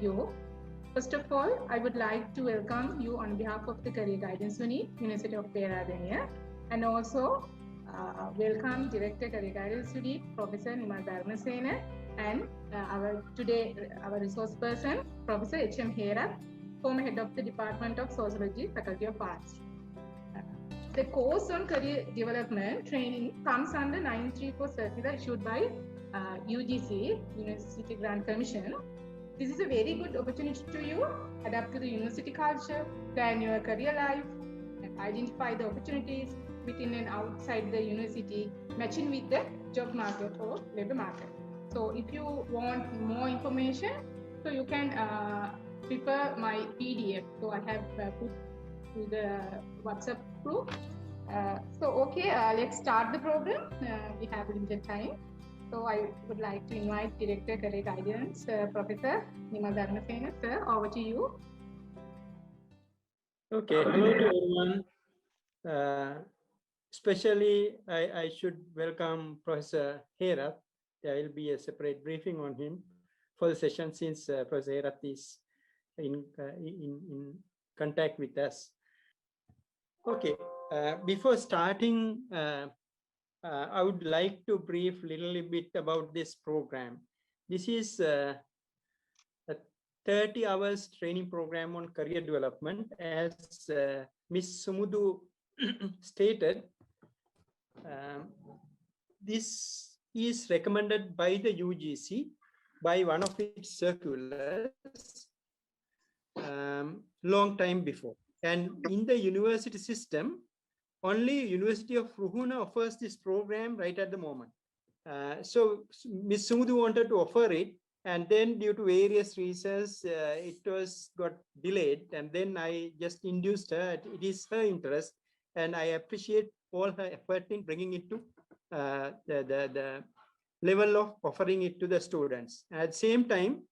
you. First of all, I would like to welcome you on behalf of the Career Guidance Unit, University of Peradeniya, and also welcome Director Career Guidance Unit, Professor Nimal Dharmasena, and our resource person, Professor H.M. Herath, former head of the Department of Sociology, Faculty of Arts. The course on career development training comes under 934 circular issued by UGC, University Grant Commission. This is a very good opportunity to you, adapt to the university culture, plan your career life, and identify the opportunities within and outside the university, matching with the job market or labor market. So if you want more information, so you can prepare my PDF. So I have put to the WhatsApp group. Let's start the program. We have limited time. So I would like to invite Director Career Guidance, Professor Nimal Dharmasena. Sir, over to you. Okay, hello to everyone. Especially, I should welcome Professor Herath. There will be a separate briefing on him for the session since Professor Herath is in contact with us. Okay, before starting, I would like to brief a little bit about this program. This is a 30 hours training program on career development. As Ms. Sumudu stated, this is recommended by the UGC by one of its circulars long time before. And in the university system, only University of Ruhuna offers this program right at the moment. So Ms. Sumudu wanted to offer it, and then due to various reasons, it got delayed. And then I just induced her. It is her interest, and I appreciate all her effort in bringing it to the level of offering it to the students. At the same time,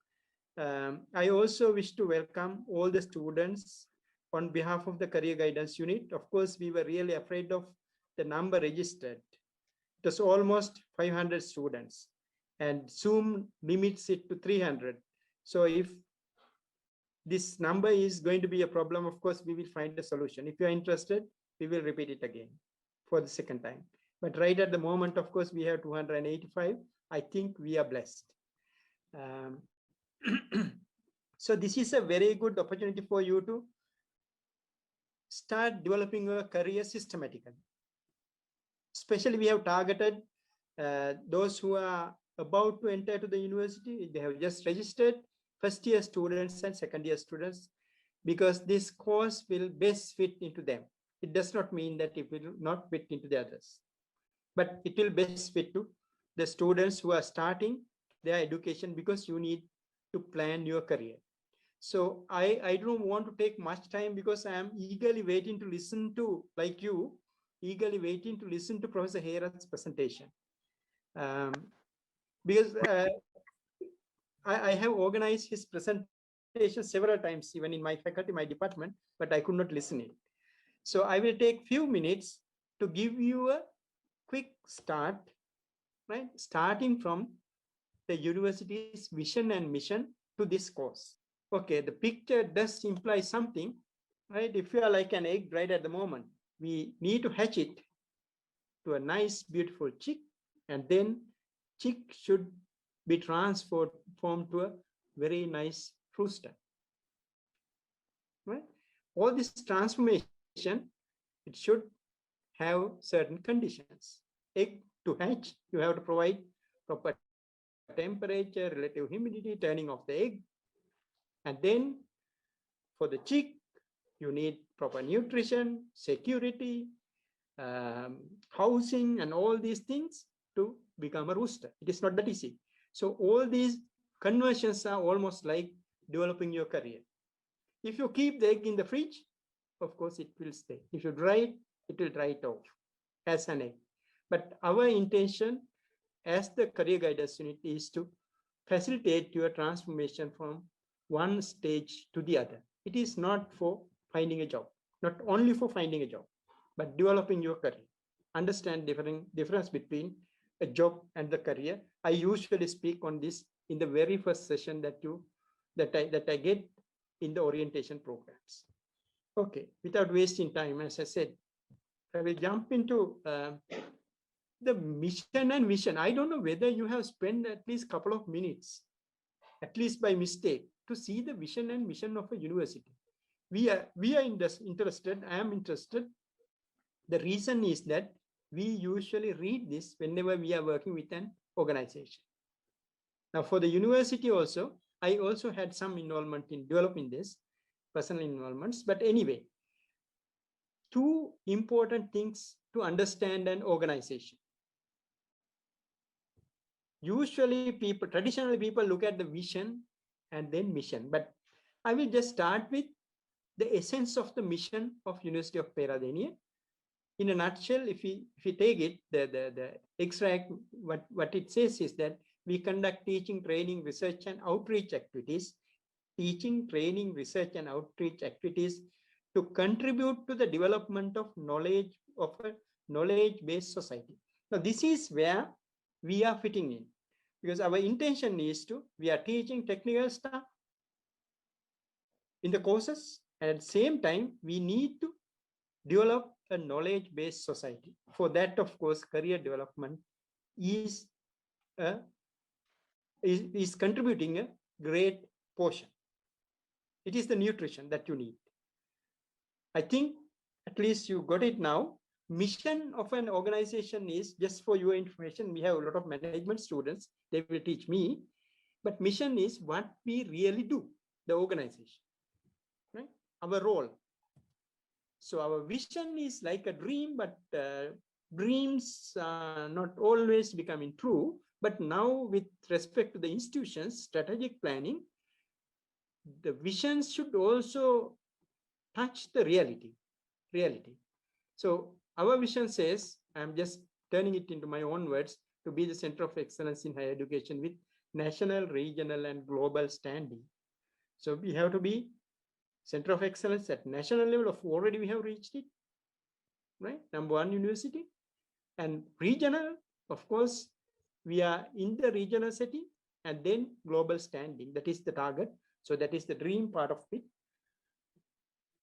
I also wish to welcome all the students on behalf of the Career Guidance Unit. Of course, we were really afraid of the number registered. It was almost 500 students, and Zoom limits it to 300. So if this number is going to be a problem, of course, we will find a solution. If you're interested, we will repeat it again for the second time. But right at the moment, of course, we have 285. I think we are blessed. So this is a very good opportunity for you to start developing your career systematically. Especially we have targeted those who are about to enter to the university. They have just registered, first year students and second year students, because this course will best fit into them. It does not mean that it will not fit into the others, but it will best fit to the students who are starting their education, because you need to plan your career. So I don't want to take much time, because I am eagerly waiting to listen to, like you, eagerly waiting to listen to Professor Herath's presentation. Because I have organized his presentation several times, even in my faculty, my department, but I could not listen it. So I will take few minutes to give you a quick start, right? Starting from the university's vision and mission to this course. Okay, the picture does imply something, right? If you are like an egg right at the moment, we need to hatch it to a nice, beautiful chick, and then chick should be transformed to a very nice rooster, right? All this transformation, it should have certain conditions. Egg to hatch, you have to provide proper temperature, relative humidity, turning of the egg. And then for the chick, you need proper nutrition, security, housing, and all these things to become a rooster. It is not that easy. So all these conversions are almost like developing your career. If you keep the egg in the fridge, of course, it will stay. If you dry it will dry it off as an egg. But our intention as the Career Guidance Unit is to facilitate your transformation from one stage to the other. It is not for finding a job, not only for finding a job, but developing your career. Understand difference between a job and the career. I usually speak on this in the very first session that that I get in the orientation programs. Okay, without wasting time, as I said, I will jump into the mission and vision. I don't know whether you have spent at least a couple of minutes, at least by mistake, to see the vision and mission of a university. We are interested. I am interested. The reason is that we usually read this whenever we are working with an organization. Now, for the university also, I also had some involvement in developing this, personal involvements. But anyway, two important things to understand an organization. Usually traditionally people look at the vision and then mission, but I will just start with the essence of the mission of University of Peradeniya. In a nutshell, if we take it, the extract, what it says is that we conduct teaching, training, research, and outreach activities, to contribute to the development of knowledge, of a knowledge-based society. Now, this is where we are fitting in, because our intention is we are teaching technical stuff in the courses, and at the same time, we need to develop a knowledge-based society. For that, of course, career development is contributing a great portion. It is the nutrition that you need. I think at least you got it now. Mission of an organization is, just for your information, we have a lot of management students, they will teach me, but mission is what we really do, the organization, right? Our role. So our vision is like a dream, but dreams are not always becoming true. But now, with respect to the institutions, strategic planning, the visions should also touch the reality. So our vision says, I'm just turning it into my own words, to be the center of excellence in higher education with national, regional, and global standing. So we have to be center of excellence at national level. Already we have reached it, right? #1 university. And regional, of course, we are in the regional setting, and then global standing. That is the target. So that is the dream part of it.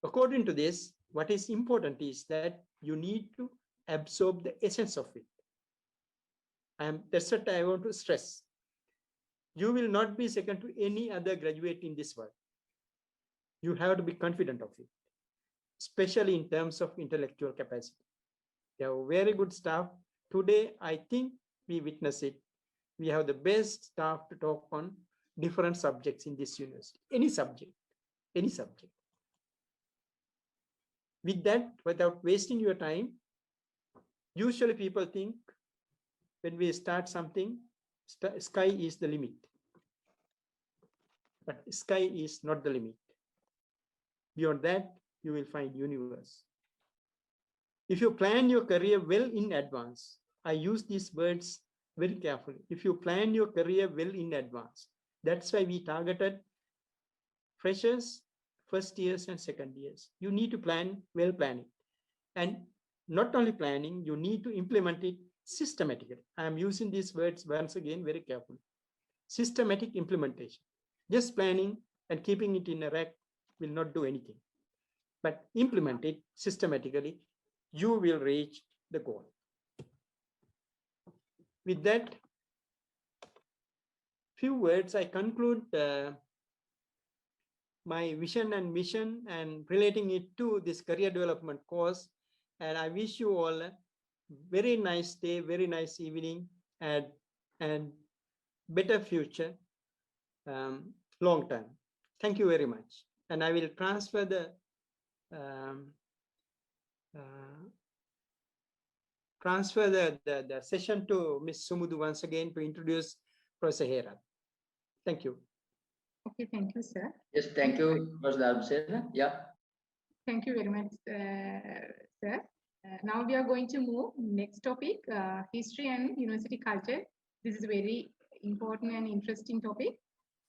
According to this, what is important is that you need to absorb the essence of it. That's what I want to stress. You will not be second to any other graduate in this world. You have to be confident of it, especially in terms of intellectual capacity. You have very good staff. Today, I think we witness it. We have the best staff to talk on different subjects in this university. Any subject. With that, without wasting your time, usually people think when we start something, sky is the limit. But sky is not the limit. Beyond that, you will find universe. If you plan your career well in advance, I use these words very carefully. If you plan your career well in advance, that's why we targeted freshers, first years, and second years. You need to plan it. And not only planning, you need to implement it systematically. I am using these words once again very carefully. Systematic implementation. Just planning and keeping it in a rack will not do anything. But implement it systematically, you will reach the goal. With that few words, I conclude my vision and mission and relating it to this career development course. And I wish you all a very nice day, very nice evening, and better future long term. Thank you very much. And I will transfer the session to Ms. Sumudu once again to introduce Professor Herath. Thank you. Okay, thank you, sir. Yes, thank you, Professor Abhishek. Yeah. Thank you very much, sir. Now we are going to move next topic, history and university culture. This is a very important and interesting topic.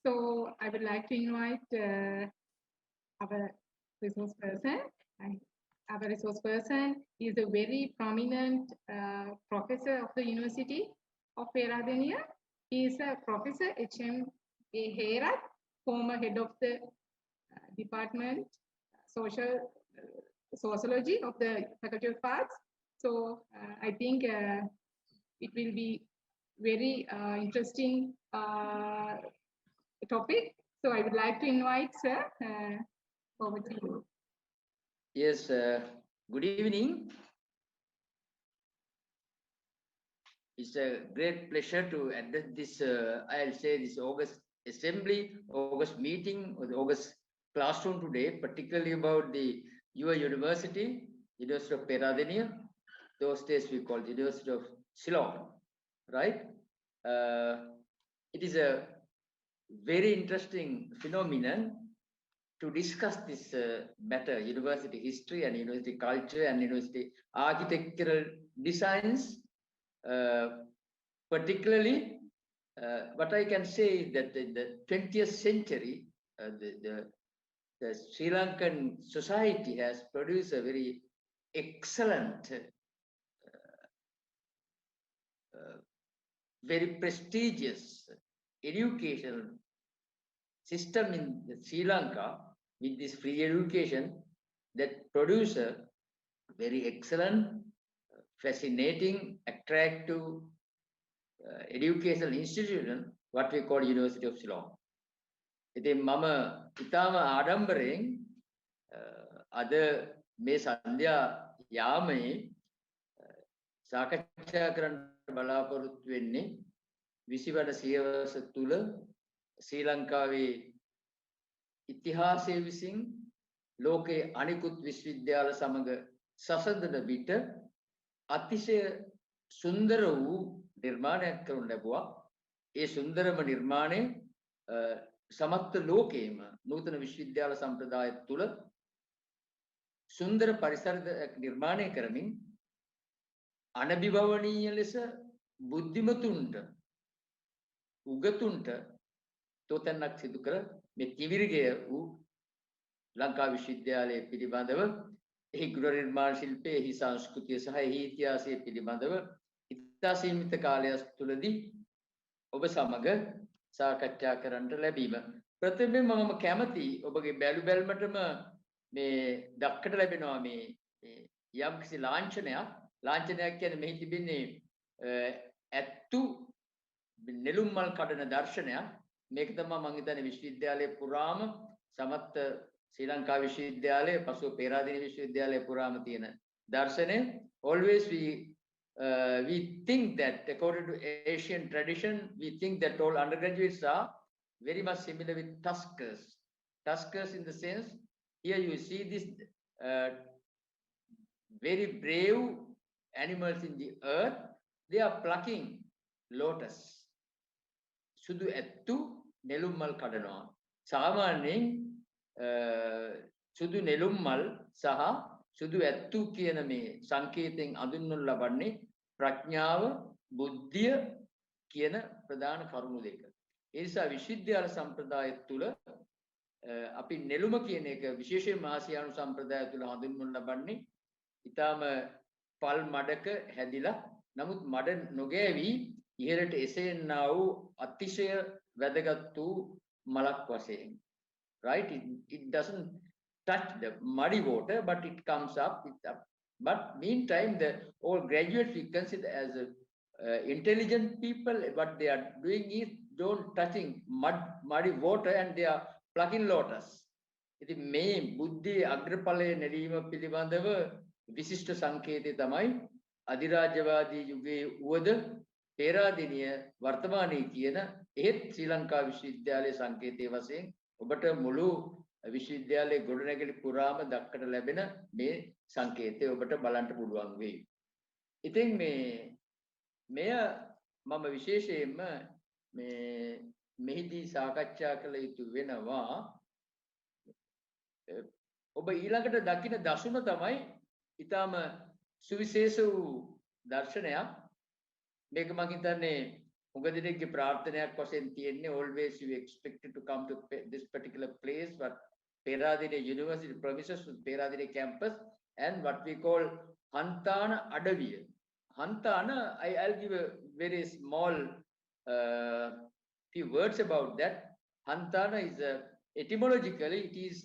So I would like to invite our resource person. Our resource person is a very prominent professor of the University of Peradeniya. He is a Professor H.M. Herath, former head of the department, sociology of the Faculty of Arts. So I think it will be very interesting topic. So I would like to invite sir, over to you. Yes, good evening. It's a great pleasure to address this, I'll say this August assembly, August meeting, or the August classroom today, particularly about your university, University of Peradeniya. Those days we call University of Ceylon, right? It is a very interesting phenomenon to discuss this matter, university history and university culture and university architectural designs. Particularly, what I can say is that in the 20th century, the Sri Lankan society has produced a very excellent, very prestigious educational system in Sri Lanka with this free education that produce a very excellent, fascinating, attractive educational institution, what we call University of Ceylon. ඉතින් මම ඉතාම ආඩම්බරයෙන් අද මේ සන්ධ්‍යා යාමයේ සාකච්ඡා කරන්න බලාපොරොත්තු වෙන්නේ 20 වන සියවස තුල ශ්‍රී ලංකාවේ ඉතිහාසයේ විසින් ලෝකයේ අනිකුත් විශ්වවිද්‍යාල සමග සසඳන විට අතිශය සුන්දර වූ නිර්මාණයක් කරනු ලැබුවා. ඒ සුන්දරම නිර්මාණය සමස්ත ලෝකයේම නූතන විශ්වවිද්‍යාල සම්ප්‍රදාය තුල සුන්දර පරිසරයක් නිර්මාණය කරමින් අනබිබවණීය ලෙස බුද්ධිමතුන්ට උගතුන්ට තෝතැන්නක් සිදු කර මේ තිවිරගය වූ ලංකා විශ්වවිද්‍යාලයේ පිළිබඳව එහි ගෘහ නිර්මාණ ශිල්පයේ එහි සංස්කෘතිය සහ එහි ඉතිහාසය පිළිබඳව ඉතා සීමිත කාලයක් තුලදී ඔබ සමග සාකච්ඡා කරන්නට ලැබීම. ප්‍රථමයෙන්ම මම කැමති ඔබගේ බැලු බැලමටම මේ දක්කට ලැබෙනවා මේ යම්කිසි ලාංඡනයක් කියන්නේ මෙහි තිබෙන්නේ ඇත්තු නෙළුම් මල් කඩන දර්ශනයක්. මේක තමයි මම හිතන්නේ විශ්වවිද්‍යාලයේ පුරාම සමස්ත ශ්‍රී ලංකා විශ්වවිද්‍යාලයේ පසුව පේරාදෙණිය විශ්වවිද්‍යාලයේ පුරාම තියෙන දර්ශනය. Always we think that according to Asian tradition, we think that all undergraduates are very much similar with tuskers. Tuskers in the sense, here you see this very brave animals in the earth. They are plucking lotus. සුදු ඇත්තු නෙළුම් මල් කඩනවා. සාමාන්‍යයෙන් සුදු නෙළුම් මල් සහ සුදු ඇත්තු කියන මේ සංකේතයෙන් අඳුන්වනු ලබන්නේ ප්‍රඥාව, බුද්ධිය කියන ප්‍රධාන කරුණු දෙක. ඒ නිසා විශ්වවිද්‍යාල සම්ප්‍රදාය තුල අපි නෙළුම කියන එක විශේෂයෙන්ම ආසියානු සම්ප්‍රදාය තුල හඳුන්වනු ලබන්නේ ඊටාම පල් මඩක හැදිලා නමුත් මඩ නොගෑවි ඉහළට එසෙන්නා වූ අතිශය වැදගත් වූ මලක් වශයෙන්. Right? It doesn't touch the muddy water, but it comes up. But meantime, all graduates we consider as intelligent people. What they are doing is don't touching muddy water, and they are plucking lotus. ඉතින් මේ බුද්ධි අග්‍රඵලයේ නෙලීම පිළිබඳව විශිෂ්ට සංකේතය තමයි අධිරාජ්‍යවාදී යුගයේ උවද පේරාදෙණිය වර්තමානයේ කියන එහෙත් ශ්‍රී ලංකා විශ්වවිද්‍යාලයේ සංකේතයේ වශයෙන් ඔබට මුළු විශ්වවිද්‍යාලයේ ගොඩනැගිලි පුරාම දක්කට ලැබෙන මේ සංකේතය ඔබට බලන්න පුළුවන් වෙයි. ඉතින් මෙය මම විශේෂයෙන්ම මෙහිදී සාකච්ඡා කළ යුතු වෙනවා. ඔබ ඊළඟට දකින දසුන තමයි ඊටම සුවිශේෂ වූ දර්ශනයක්. මේක මම හිතන්නේ උග දිනෙකගේ ප්‍රාර්ථනයක් වශයෙන් තියෙන්නේ always you expected to come to this particular place, but Peradeniya University premises with Peradeniya campus and what we call Hantana Adaviya. Hantana, I'll give a very small few words about that. Hantana is etymologically it is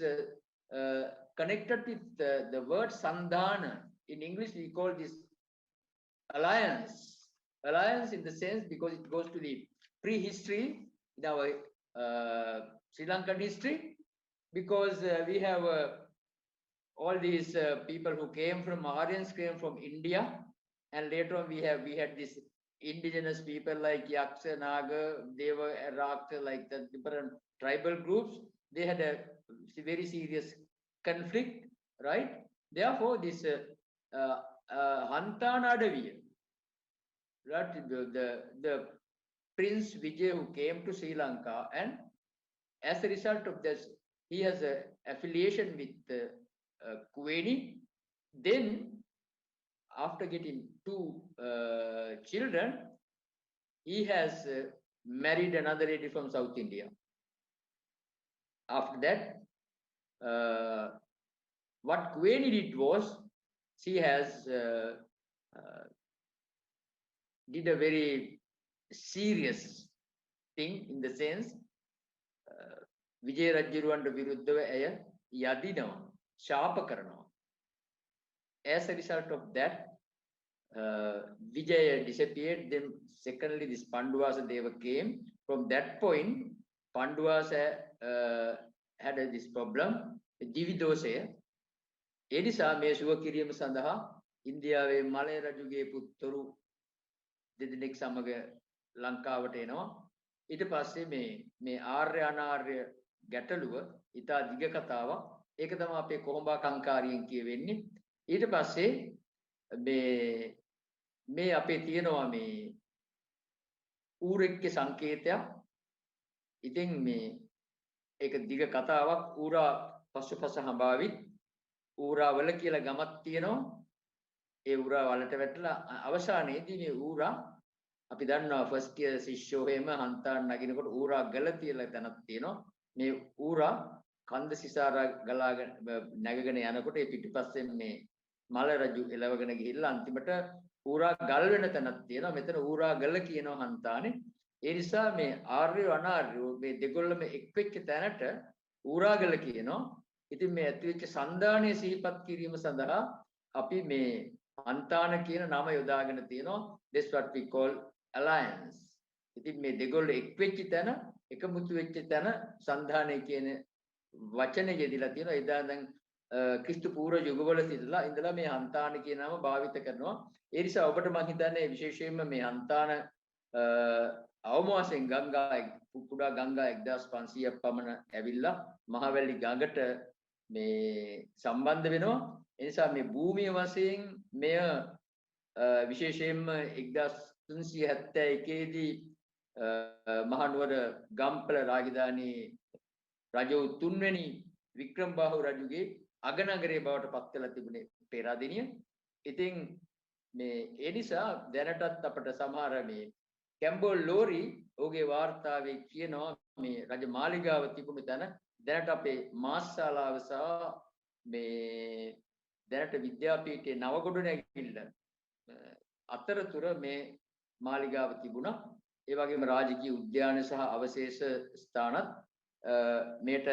connected with the word Sandhana. In English, we call this alliance. Alliance in the sense because it goes to the prehistory in our Sri Lankan history, because we have all these people who came from Aryans came from India, and later on we had this indigenous people like Yaksa, Naga, Deva, Herath, like the different tribal groups. They had a very serious conflict, right? Therefore, this Hantana Adaviya, right? The Prince Vijay who came to Sri Lanka, and as a result of this, he has an affiliation with Kuweni. Then, after getting 2 children, he has married another lady from South India. After that, what Kuweni did was, she has did a very serious thing in the sense, Vijay Rajjiruwanta viruddhava aya yadinawa, shapa karanawa. As a result of that, Vijay disappeared. Then, secondly, this Panduvasa Deva came. From that point, Panduvasa had this problem. Jividosaya. Edisa me suwa kiriyama sandaha Indiyawe Malay Rajuge putturu දෙදෙනෙක් සමග ලංකාවට එනවා. ඊට පස්සේ මේ ආර්ය අනාර්ය ගැටලුව ඉතා දිග කතාවක්. ඒක තමයි අපේ කොහොඹා කංකාරියෙන් කියවෙන්නේ. ඊට පස්සේ මේ අපේ තියෙනවා මේ ඌරෙක්ගේ සංකේතයක්. ඉතින් මේ ඒක දිග කතාවක්. ඌරා පස්සපස හඹාවිත් ඌරාවල කියලා ගමක් තියෙනවා. ඒ ඌරා වලට වැටලා අවසානයේදී මේ ඌරා අපි දන්නවා ෆස්ට් ඉයර් ශිෂ්‍යෝ එහෙම හන්තාන් නගිනකොට ඌරා ගල තියලා තැනක් තියෙනවා. මේ ඌරා කන්ද සිසාරා ගලාගෙන නැගගෙන යනකොට ඒ පිටිපස්සෙන් මේ මල රජු එලවගෙන ගිහිල්ලා අන්තිමට ඌරා ගල් වෙන තැනක් තියෙනවා. මෙතන ඌරා ගල කියනවා හන්තානේ. ඒ නිසා මේ ආර්ය අනාර්ය මේ දෙගොල්ලම එක් වෙච්ච තැනට ඌරා ගල කියනවා. ඉතින් මේ ඇතිවෙච්ච සන්දානයේ සිහිපත් කිරීම සඳහා අපි මේ Hantana කියන නම යොදාගෙන තියෙනවා. That's what we call alliance. ඉතින් මේ දෙගොල්ල එක් වෙච්ච තැන, එකමුතු වෙච්ච තැන සන්ධානය කියන වචනේ යෙදিলা තියෙනවා. එදා දැන් ක්‍රිස්තු පූර්ව යුගවල ඉඳලා මේ Hantana කියන නම භාවිත කරනවා. ඒ නිසා ඔබට මම හිතන්නේ විශේෂයෙන්ම මේ Hantana අවම වශයෙන් ගංගා කුඩා ගංගා 1500ක් පමණ ඇවිල්ලා මහවැලි ගඟට මේ සම්බන්ධ වෙනවා. එනිසා මේ භූමිය වශයෙන් මෙය විශේෂයෙන්ම 1371 දී මහනුවර ගම්පල රාජධානී රජු 3 වෙනි වික්‍රමබාහු රජුගේ අගනගරයේ බවට පත් වෙලා තිබුණේ පෙරාදෙනිය. ඉතින් මේ ඒ නිසා දැනටත් අපට සමහර මේ කැම්බෝල් ලෝරි ඔහුගේ වාර්තාවේ කියනවා මේ රජ මාලිගාව තිබුණු තැන දැනට අපේ මාස්සාලාව සහ මේ දැනට විද්‍යාපීඨයේ නවගොඩ නැගිල්ල අතරතුර මේ මාලිගාව තිබුණා. ඒ වගේම රාජකීය උද්‍යාන සහ අවශේෂ ස්ථානත් මේට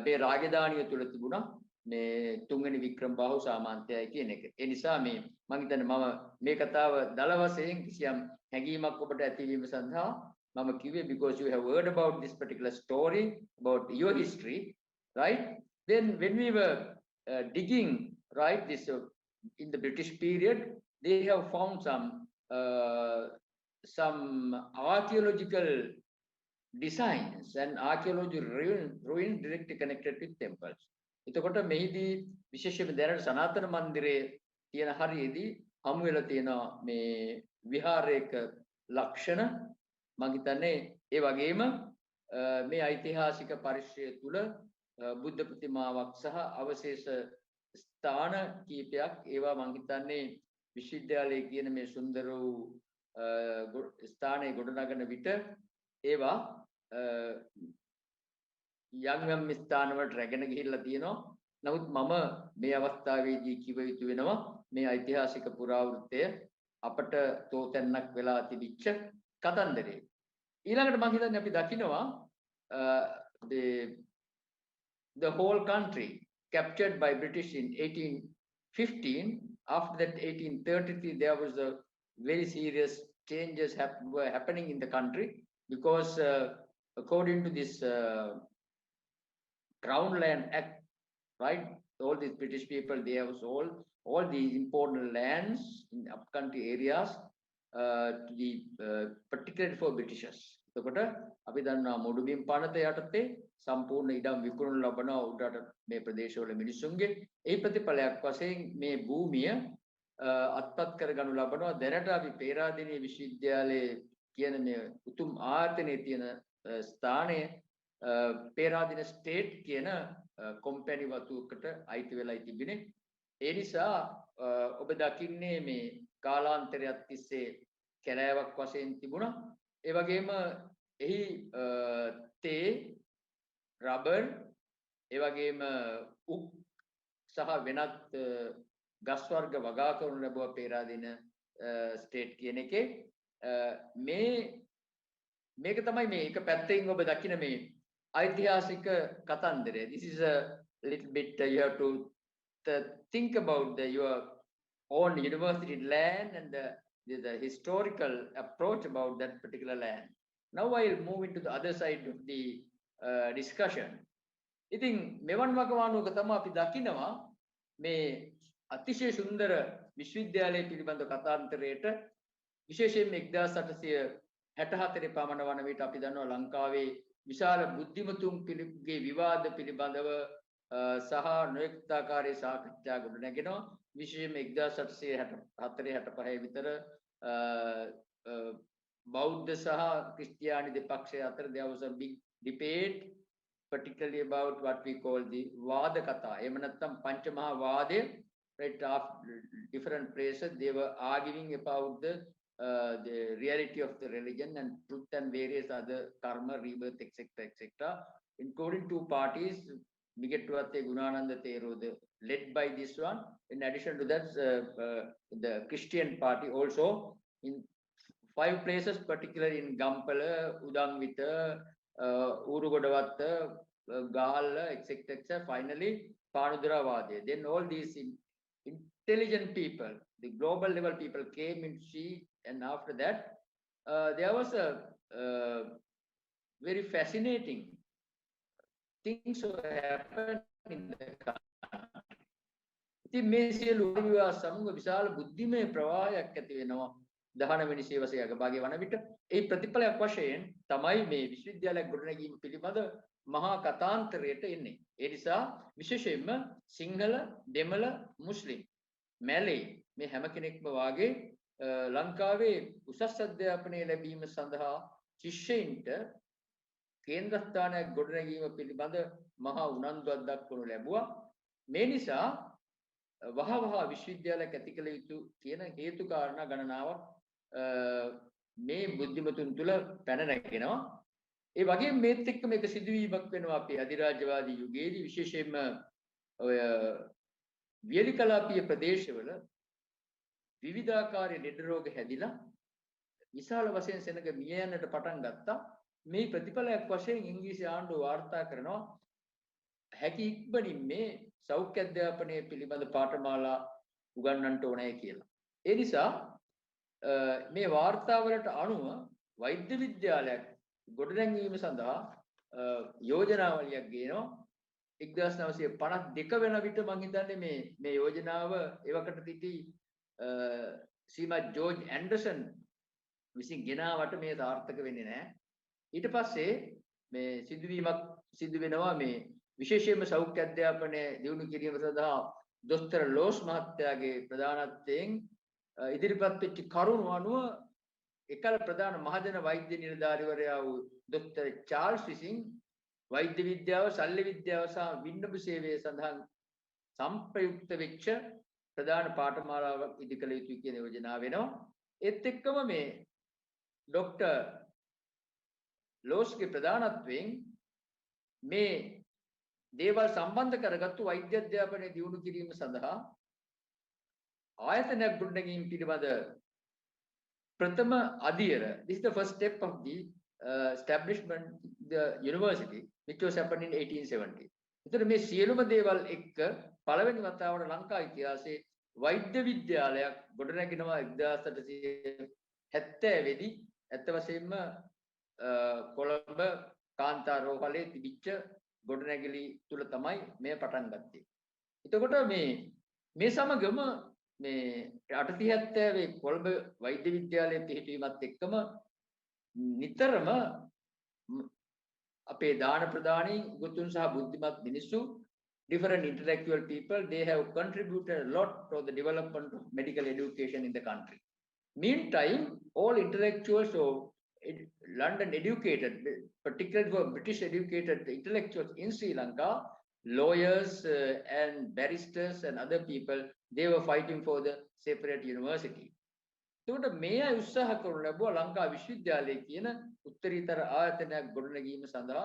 මේ රාජධානිය තුල තිබුණා. මේ 3 වෙනි වික්‍රමබාහු සාමාන්තයයි කියන එක. ඒ නිසා මේ මම හිතන්නේ මම මේ කතාව දල වශයෙන් කිසියම් හැඟීමක් ඔබට ඇතිවීම සඳහා මම කිව්වේ because you have heard about this particular story about your history, right? Then when we were digging, right, this in the British period, they have found some archaeological designs and archaeological ruins directly connected with temples. එතකොට මෙහිදී විශේෂයෙන්ම දැනට සනාතන මන්දිරයේ තියෙන හරියේදී හමු වෙලා තියෙනවා මේ විහාරයක ලක්ෂණ. මම හිතන්නේ ඒ වගේම මේ ඓතිහාසික පරිශ්‍රය තුල බුද්ධ ප්‍රතිමාවක් සහ අවශේෂ ස්ථාන කීපයක් ඒවා මම හිතන්නේ විශ්වවිද්‍යාලයේ කියන මේ සුන්දර වූ ස්ථානයේ ගොඩනගන විට ඒවා යම් ස්ථාන වලට රැගෙන ගිහිල්ලා තියෙනවා. නමුත් මම මේ අවස්ථාවේදී කිව යුතු වෙනවා මේ ඓතිහාසික පුරාවෘත්තය අපට තෝතැන්නක් වෙලා තිබිච්ච කතන්දරේ. ඊළඟට මම හිතන්නේ අපි දකිනවා the whole country captured by British in 1815. After that, 1833, there was a very serious changes were happening in the country because according to this Crown Land Act, right, all these British people, they have sold all the important lands in upcountry areas to the particularly for Britishers. එතකොට අපි දන්නවා මොඩුබිම් පනත යටතේ සම්පූර්ණ ඉඩම් විකුණු ලබනවා උඩට මේ ප්‍රදේශවල මිනිසුන්ගේ ඒ ප්‍රතිඵලයක් වශයෙන් මේ භූමිය අත්පත් කරගනු ලබනවා දැනට අපි පේරාදෙණිය විශ්වවිද්‍යාලයේ කියන මේ උතුම් ආයතනයේ තියෙන ස්ථානය පේරාදෙණිය ස්ටේට් කියන කොම්පැනි වතුවකට අයිති වෙලා තිබෙන්නේ ඒ නිසා ඔබ දකින්නේ මේ කාලාන්තරයක් තිස්සේ කැලෑවක් වශයෙන් තිබුණා ඒ වගේම එහි තේ රබර් ඒ වගේම උක් සහ වෙනත් ගස් වර්ග වගා කරනු ලැබුවා පේරාදෙණිය ස්ටේට් කියන එකේ මේක තමයි මේ එක පැත්තකින් ඔබ දකින මේ ऐतिहासिक कतांदरे. This is a little bit you have to think about your own university land and the historical approach about that particular land. Now I'll move into the other side of the discussion. ඉතින් මෙවන් වකවානුවක තමයි අපි දකිනවා මේ අතිශය සුන්දර විශ්වවිද්‍යාලය පිළිබඳ කතාන්තරයට විශේෂයෙන්ම 1864 පමණ වන විට අපි දන්නවා ලංකාවේ විශාල බුද්ධිමතුන් පිළිගේ විවාද පිළිබඳව සහ නොයෙක්තාකාරයේ සාකච්ඡා ගොඩනැගෙනවා විශේෂයෙන්ම 1864-65 විතර බෞද්ධ සහ ක්‍රිස්තියානි දෙපක්ෂය අතර there was a big debate particularly about what we call the වාද කතා එහෙම නැත්නම් පංචමහා වාදය right after different places they were arguing about the reality of the religion and truth and various other karma, rebirth, etc., including two parties, Migettuwatte Gunananda Theroda, led by this one. In addition to that, the Christian party also in 5 places, particularly in Gampala, Udangvita, Urugodavatta, Gala, etc., finally Panuduravade. Then all these intelligent people, the global level people came and see. And after that, there was a very fascinating things happened in the country. ඉතින් මේ සියලු විවාහ සමග විශාල බුද්ධිමය ප්‍රවාහයක් ඇති වෙනවා 19 වෙනි සියවසේ අගභාගයේ වන විට ඒ ප්‍රතිඵලයක් වශයෙන් තමයි මේ විශ්වවිද්‍යාලයක් ගොඩනැගීම පිළිබඳ මහා කතාන්තරයට එන්නේ. ඒ නිසා විශේෂයෙන්ම සිංහල, දෙමළ, මුස්ලිම්, මැලේ මේ හැම කෙනෙක්ම වාගේ ලංකාවේ උසස් අධ්‍යාපනය ලැබීම සඳහා ශිෂ්‍යයින්ට කේන්ද්‍රස්ථානයක් ගොඩනැගීම පිළිබඳ මහා උනන්දුවක් දක්වනු ලැබුවා. මේ නිසා වහවහ විශ්වවිද්‍යාලයක් ඇති කළ යුතු කියන හේතු කාරණා ගණනාවක් මේ බුද්ධිමතුන් තුළ පැන නැගෙනවා. ඒ වගේම මේත් එක්ක මේක සිදුවීමක් වෙනවා අපේ අධිරාජ්‍යවාදී යුගයේදී විශේෂයෙන්ම ඔය වියලිකලාපීය ප්‍රදේශවල විවිධාකාරයේ ලෙඩ රෝග හැදිලා විශාල වශයෙන් සෙනඟ මිය යන්නට පටන් ගත්තා. මේ ප්‍රතිඵලයක් වශයෙන් ඉංග්‍රීසි ආණ්ඩුව වාර්තා කරනවා හැකි ඉක්මනින් මේ සෞඛ්‍ය අධ්‍යාපනය පිළිබඳ පාඨමාලා උගන්වන්නට ඕනේ කියලා. ඒ නිසා මේ වාර්තාවලට අනුව වෛද්‍ය විද්‍යාලයක් ගොඩනැංවීම සඳහා යෝජනාවලියක් ගේනවා. 1952 වෙන විට මම හිතන්නේ මේ යෝජනාව එවකට සිටි ශ්‍රීමත් ජෝර්ජ් ඇන්ඩර්සන් විසින් ගෙනාවට මේ සාර්ථක වෙන්නේ නැහැ. ඊට පස්සේ මේ සිදුවීමක් සිදු වෙනවා මේ විශේෂයෙන්ම සෞඛ්‍ය අධ්‍යාපනය දියුණු කිරීම සඳහා දොස්තර ලෝස් මහත්තයාගේ ප්‍රධානත්වයෙන් ඉදිරිපත් වෙච්ච කරුණු අනුව එකල ප්‍රධාන මහජන වෛද්‍ය නිලධාරිවරයා වූ දොස්තර චාල්ස් විසින් වෛද්‍ය විද්‍යාව, ශල්‍ය විද්‍යාව සහ වින්නඹ සේවය සඳහා සම්ප්‍රයුක්ත වෙච්ච ප්‍රධාන පාඨමාලාවක් ඉදිකළ යුතුයි කියන යෝජනාව වෙනවා. ඒත් එක්කම මේ ડોક્ટર ලෝස්ගේ ප්‍රධානත්වයෙන් මේ දේවල් සම්බන්ධ කරගත්තු වෛද්‍ය අධ්‍යාපනය දියුණු කිරීම සඳහා ආයතනයක් ගොඩනැගීම පිළිබඳ ප්‍රථම අධියර this is the first step of the establishment the university which was happened in 1870. එතකොට මේ සියලුම දේවල් එක්ක පළවෙනි වතාවට ලංකා ඉතිහාසයේ වෛද්‍ය විද්‍යාලයක් ගොඩනැගෙනවා 1870 දී ඇත්ත වශයෙන්ම කොළඹ කාන්තාර රෝහලේ තිබිච්ච ගොඩනැගිලි තුල තමයි මේ පටන් ගත්තේ. එතකොට මේ සමගම මේ 1870 කොළඹ වෛද්‍ය විද්‍යාලයේ පිහිටීමත් එක්කම නිතරම අපේ දාන ප්‍රදානී ගුතුන් සහ බුද්ධිමත් මිනිස්සු different intellectual people, they have contributed a lot to the development of medical education in the country. Meantime, all intellectuals of London educated, particularly for British educated intellectuals in Sri Lanka, lawyers and barristers and other people, they were fighting for the separate university. එතකොට මේ අය උත්සාහ කරන ලැබුවා ලංකා විශ්වවිද්‍යාලයේ කියන උත්තරීතර ආයතනයක් ගොඩනැගීම සඳහා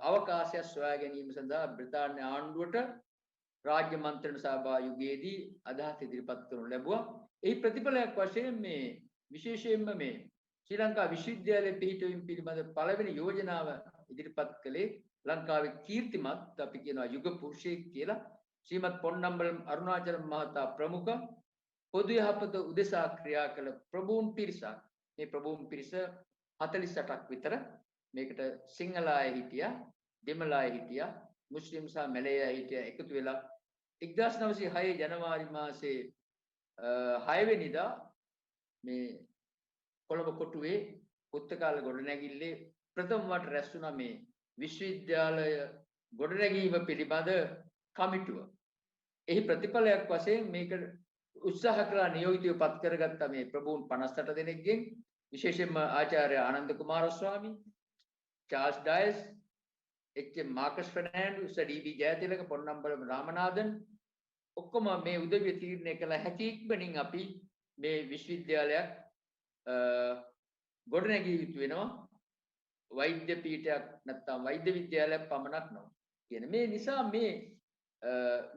අවකාශයක් සොයා ගැනීම සඳහා බ්‍රිතාන්‍ය ආණ්ඩුවට රාජ්‍ය මන්ත්‍රණ සභා යුගයේදී අදහස් ඉදිරිපත් කරනු ලැබුවා. එහි ප්‍රතිඵලයක් වශයෙන් මේ විශේෂයෙන්ම මේ ශ්‍රී ලංකා විශ්වවිද්‍යාලයේ පිහිටවීම පිළිබඳ පළවෙනි යෝජනාව ඉදිරිපත් කළේ ලංකාවේ කීර්තිමත් අපි කියනවා යුග පුරුෂයෙක් කියලා ශ්‍රීමත් පොන්නම්බල අරුණාචල මහතා ප්‍රමුඛ පොදු යහපත උදෙසා ක්‍රියා කළ ප්‍රභූන් පිරිසක්. මේ ප්‍රභූන් පිරිස 48ක් විතර මේකට සිංහල අය හිටියා, දෙමළ අය හිටියා, මුස්ලිම් සහ මැලේ අය හිටියා එකතු වෙලා 1906 ජනවාරි මාසයේ 6 වෙනිදා මේ කොළඹ කොටුවේ පුස්තකාල ගොඩනැගිල්ලේ ප්‍රථම වට රැස් වුණා මේ විශ්වවිද්‍යාලය ගොඩනැගීම පිළිබඳ කමිටුව. එහි ප්‍රතිඵලයක් වශයෙන් මේක උත්සාහ කළා නියෝජිතව පත් කරගත්ත මේ ප්‍රභූන් 58 දෙනෙක්ගෙන් විශේෂයෙන්ම ආචාර්ය Ananda Kumaraswamy, Charles Dias, H.M.. Markers Fernando, D. B.. Jayathilaka, Ponnambalam Ramanathan ඔක්කොම මේ උදවිය තීරණය කළ හැකි ඉක්මනින් අපි මේ විශ්වවිද්‍යාලයක් ගොඩනැගිය යුතු වෙනවා. වෛද්‍ය පීඨයක් නැත්නම් වෛද්‍ය විද්‍යාලයක් පමණක් නොව කියන මේ නිසා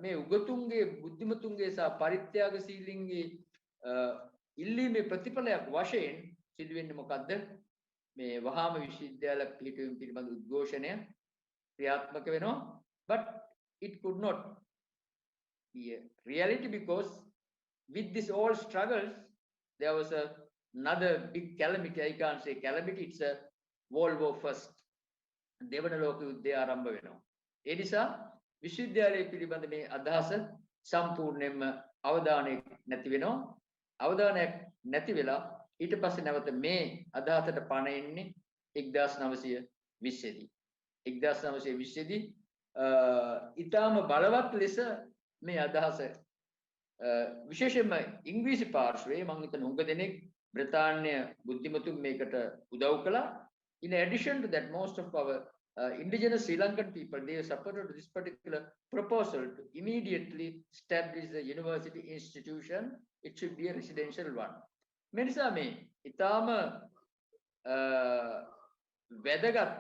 මේ උගතුන්ගේ බුද්ධිමතුන්ගේ සහ පරිත්‍යාගශීලීන්ගේ ඉල්ලීමේ ප්‍රතිඵලයක් වශයෙන් සිදුවෙන්නේ මොකද්ද? මේ වහාම විශ්වවිද්‍යාලයක් පිහිටවීම පිළිබඳ උද්ඝෝෂණය ක්‍රියාත්මක වෙනවා. But it could not be a reality because with this all struggles there was another big calamity. I can't say calamity, it's a World War First. දෙවන ලෝක යුද්ධය ආරම්භ වෙනවා. ඒ නිසා විශ්වවිද්‍යාලයේ පිළිබඳ මේ අදහස සම්පූර්ණයෙන්ම අවධානයක් නැති වෙනවා. අවධානයක් නැති වෙලා ඊට පස්සේ නැවත මේ අදහසට පණ එන්නේ 1920 දී. 1920 දී ඊටාම බලවත් ලෙස මේ අදහස විශේෂයෙන්ම ඉංග්‍රීසි පාර්ශ්වයේ මම හිතන උඟ දෙනෙක් බ්‍රිතාන්‍ය බුද්ධිමතුන් මේකට උදව් කළා. In addition to that, most of our indigenous Sri Lankan people, they supported this particular proposal to immediately establish the university institution. It should be a residential one. මෙනිසා මේ ඊටාම වැදගත්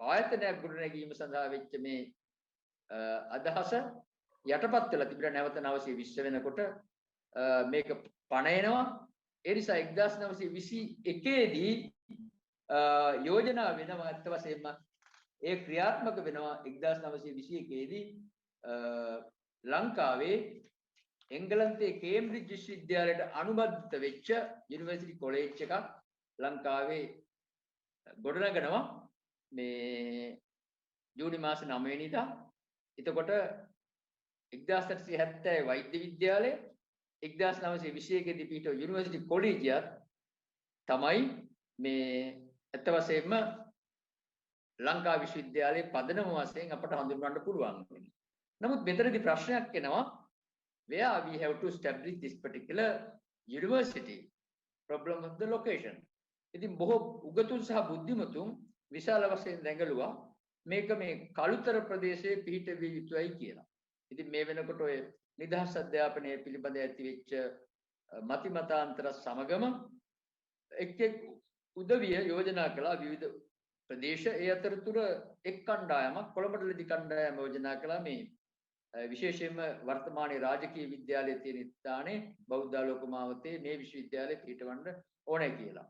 ආයතනයක් ගොඩනැගීම සඳහා වෙච්ච මේ අදහස යටපත් වෙලා තිබුණා. නැවත 1920 වෙනකොට මේක පණ එනවා. ඒ නිසා 1921 දී යෝජනා වෙනවා. අත්ත වශයෙන්ම ඒ ක්‍රියාත්මක වෙනවා 1921 දී ලංකාවේ එංගලන්තයේ කේම්බ්‍රිජ් විශ්වවිද්‍යාලයට අනුබද්ධ වෙච්ච යුනිවර්සිටි කොලෙජ් එකක් ලංකාවේ ගොඩනගනවා මේ ජූනි මාස 9 වෙනිදා. එතකොට 1870 වෛද්‍ය විද්‍යාලය 1921 දී පිහිටව යුනිවර්සිටි කොලෙජියත් තමයි මේ අත්ත වශයෙන්ම ලංකා විශ්වවිද්‍යාලයේ පදනම වශයෙන් අපට හඳුන්වන්න පුළුවන්. නමුත් මෙතනදී ප්‍රශ්නයක් එනවා, where we have to establish this particular university? Problem of the location. ඉතින් බොහෝ උගතුන් සහ බුද්ධිමතුන් විශාල වශයෙන් දැඟලුවා මේක මේ කළුතර ප්‍රදේශයේ පිහිට විය යුතුයි කියලා. ඉතින් මේ වෙනකොට ඔය නිදහස් අධ්‍යාපනය පිළිබඳ ඇති වෙච්ච මතිමතාන්තර සමගම එක් උදවිය යෝජනා කළා විවිධ ප්‍රදේශ. ඒ අතරතුර එක් කණ්ඩායමක් කොළඹටලදී කණ්ඩායම යෝජනා කළා මේ විශේෂයෙන්ම වර්තමානයේ රාජකීය විද්‍යාලයේ තියෙන ස්ථානයේ බෞද්ධාලෝක මාවතේ මේ විශ්වවිද්‍යාලය පිහිටවන්න ඕනේ කියලා.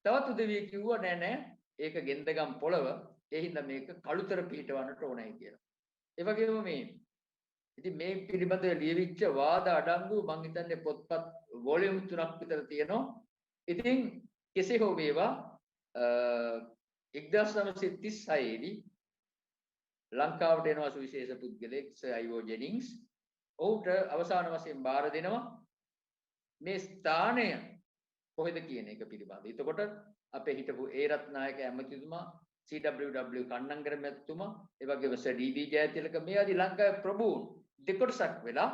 තවත් උදවිය කිව්වා නෑ නෑ ඒක ගෙන්දගම් පොළව ඒ හින්දා මේක කළුතර පිටවන්නට ඕනයි කියලා. ඒ වගේම මේ ඉතින් මේ පිළිබඳව ලියවිච්ච වාද අඩංගු මං හිතන්නේ පොත්පත් වොලියුම් 3ක් විතර තියෙනවා. ඉතින් කෙසේ හෝ වේවා 1936 දී ලංකාවට එනවා සුවිශේෂ පුද්ගලෙක් සර් අයිවෝ ජෙනින්ග්ස්. ඔහුට අවසාන වශයෙන් බාර දෙනවා මේ ස්ථානය කොහෙද කියන එක පිළිබඳව. එතකොට අපේ හිටපු ඒරත් නායක ඇමතිතුමා CWW කන්නංගර මැතිතුමා ඒ වගේම සර් ඩී.බී. ජයතිලක මේ ආදී ලංකාවේ ප්‍රභූන් දෙකොටසක් වෙලා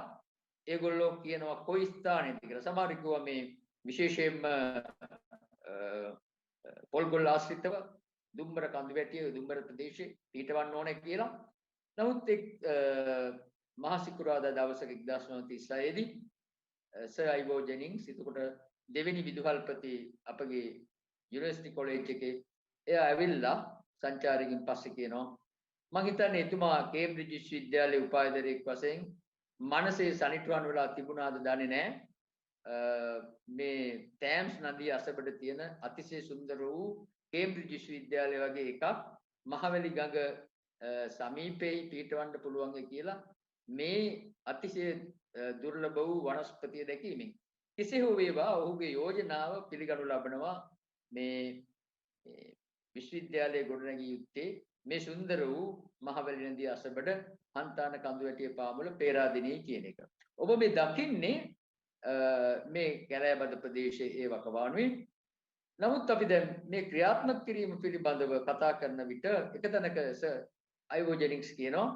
ඒගොල්ලෝ කියනවා කොයි ස්ථානෙද කියලා. සමහර කිව්වා මේ විශේෂයෙන්ම පොල්ගොල්ල ආශ්‍රිතව දුම්බර කඳුවැටිය දුම්බර ප්‍රදේශයේ පිටවන්න ඕනේ කියලා. නමුත් මහා සිකුරාදා දවසක 1936 දී සර් අයිවෝ ජෙනින්ග්ස් එතකොට දෙවෙනි විදුහල්පති අපගේ යුනිවර්සිටි කොලෙජ් එකේ එයා ඇවිල්ලා සංචාරකින් පස්සේ කියනවා මම හිතන්නේ එතුමා කේම්බ්‍රිජ් විශ්වවිද්‍යාලයේ උපාධිධරයෙක් වශයෙන් මනසේ සනිටුවන් වෙලා තිබුණාද දන්නේ නැහැ. මේ තෑම්ස් නදිය අසබඩ තියෙන අතිශය සුන්දර වූ කේම්බ්‍රිජ් විශ්වවිද්‍යාලය වගේ එකක් මහවැලි ගඟ සමීපෙයි පිටවන්න පුළුවන් කියලා මේ අතිශය දුර්ලභ වූ වනස්පතිය දැකීමෙන් කෙසේ හෝ වේවා ඔහුගේ යෝජනාව පිළිගනු ලබනවා මේ විශ්වවිද්‍යාලයේ ගොඩනැගිය යුත්තේ මේ සුන්දර වූ මහවැලි නදිය අසබඩ හන්තාන කඳුවැටිය පාමුල පේරාදෙණිය කියන එක. ඔබ මේ දකින්නේ මේ කැලෑබද ප්‍රදේශයේ ඒ වකවානුවේ. නමුත් අපි දැන් මේ ක්‍රියාත්මක කිරීම පිළිබඳව කතා කරන විට එක තැනක සර් අයිවෝ ජෙනින්ග්ස් කියනවා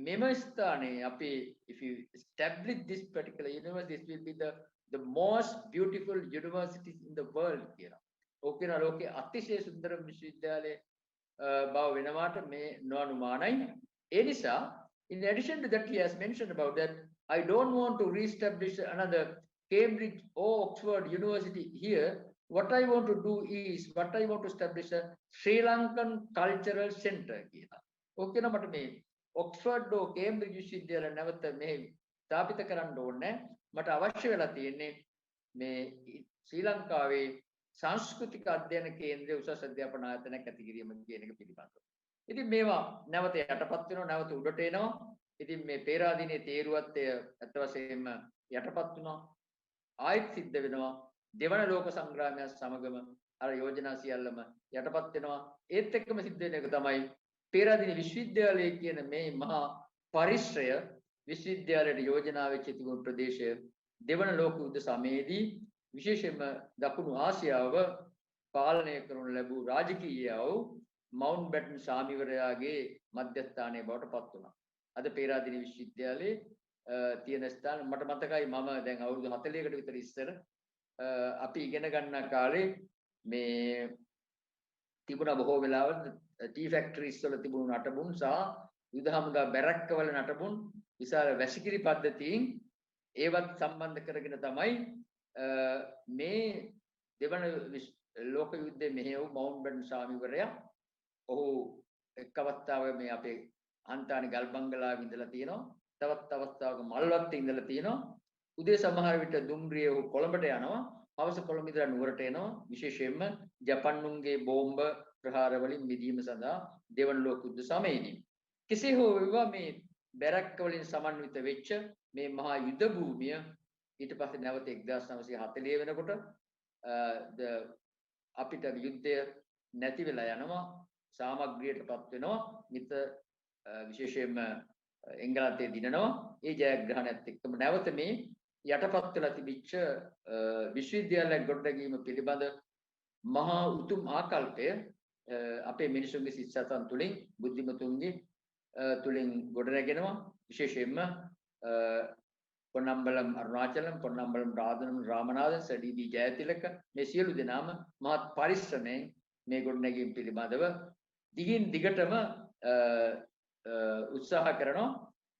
මෙම ස්ථානයේ අපි if you establish this particular university this will be the most beautiful university in the world කියලා. ඕකේන ලෝකයේ අතිශය සුන්දර විශ්වවිද්‍යාලය බව වෙනවාට මේ නොඅනුමානයි. ඒ නිසා in addition to that he has mentioned about that I don't want to re-establish another Cambridge or Oxford University here. What I want to do is what I want to establish a Sri Lankan cultural center කියලා. ඕකේන මට මේ Oxford හෝ Cambridge විශ්වවිද්‍යාල නැවත මේ ස්ථාපිත කරන්න ඕනේ. මට අවශ්‍ය වෙලා තියෙන්නේ මේ ශ්‍රී ලංකාවේ සංස්කෘතික අධ්‍යයන කේන්ද්‍රයේ උසස් අධ්‍යාපන ආයතනයක් ඇති කිරීම කියන එක පිළිබඳව. ඉතින් මේවා නැවත යටපත් වෙනවා නැවත උඩට එනවා. ඉතින් මේ පේරාදෙණියේ තේරුවත් ඇත්ත වශයෙන්ම යටපත් වුණා. ආයෙත් සිද්ධ වෙනවා. දෙවන ලෝක සංග්‍රාමයත් සමගම අර යෝජනා සියල්ලම යටපත් වෙනවා. ඒත් එක්කම සිද්ධ වෙන එක තමයි පේරාදෙණිය විශ්වවිද්‍යාලය කියන මේ මහා පරිශ්‍රය විශ්වවිද්‍යාලයට යෝජනා වෙච්ච තිබුණු ප්‍රදේශය දෙවන ලෝක යුද්ධ සමයේදී විශේෂයෙන්ම දකුණු ආසියාව පාලනය කරනු ලැබූ රාජකීයව මවුන්ට් බැටන් සාමිවරයාගේ මධ්‍යස්ථානයේ බවට පත් වුණා. අද පේරාදෙණිය විශ්වවිද්‍යාලයේ තියෙන ස්ථාන මට මතකයි මම දැන් අවුරුදු 40කට විතර ඉස්සර අපි ඉගෙන ගන්න කාලේ මේ තිබුණා බොහෝ වෙලාවට ටී ෆැක්ටරිස් වල තිබුණු නටබුන් සහ යුද හමුදා බැරක්කවල නටබුන් විශාල වැසිකිලි පද්ධතියින් ඒවත් සම්බන්ධ කරගෙන තමයි මේ දෙවන ලෝක යුද්ධයේ මෙහෙයව මවුන්ට් බැටන් සාමිවරයා ඔහු එක් අවස්ථාවක මේ අපේ හන්තානි ගල් බංගලාවේ ඉඳලා තියෙනවා. තවත් අවස්ථාවක මල්වත්තේ ඉඳලා තියෙනවා. උදේ සමහර විට දුම්රියේ ඔහු කොළඹට යනවා. හවස කොළඹ ඉඳලා නුවරට එනවා. විශේෂයෙන්ම ජපන්නුන්ගේ බෝම්බ ප්‍රහාර වලින් මිදීම සඳහා දෙවන ලෝක යුද්ධ සමයේදී. කෙසේ හෝ වේවා මේ බැරක්ක වලින් සමන්විත වෙච්ච මේ මහා යුද භූමිය ඊට පස්සේ නැවත 1940 වෙනකොට අපිට යුද්ධය නැති වෙලා යනවා. සාමග්‍රියටපත් වෙනවා. මිත විශේෂයෙන්ම එංගලන්තයේ දිනනවා. ඒ ජයග්‍රහණයත් එක්කම නැවත මේ යටපත් වෙලා තිබිච්ච විශ්වවිද්‍යාලයක් ගොඩනැගීම පිළිබඳ මහා උතුම් ආකල්පය අපේ මිනිසුන්ගේ සිත්සතන් තුලින් බුද්ධිමතුන්ගේ තුලින් ගොඩනැගෙනවා. විශේෂයෙන්ම පොන්නම්බලම් අරුණාචලම් පොන්නම්බලම් රාමනාഥන් සඩීබී ජයතිලක මේ සියලු දෙනාම මහත් පරිශ්‍රමයෙන් මේ ගොඩනැගීම පිළිබඳව දිගින් දිගටම උත්සාහ කරනවා.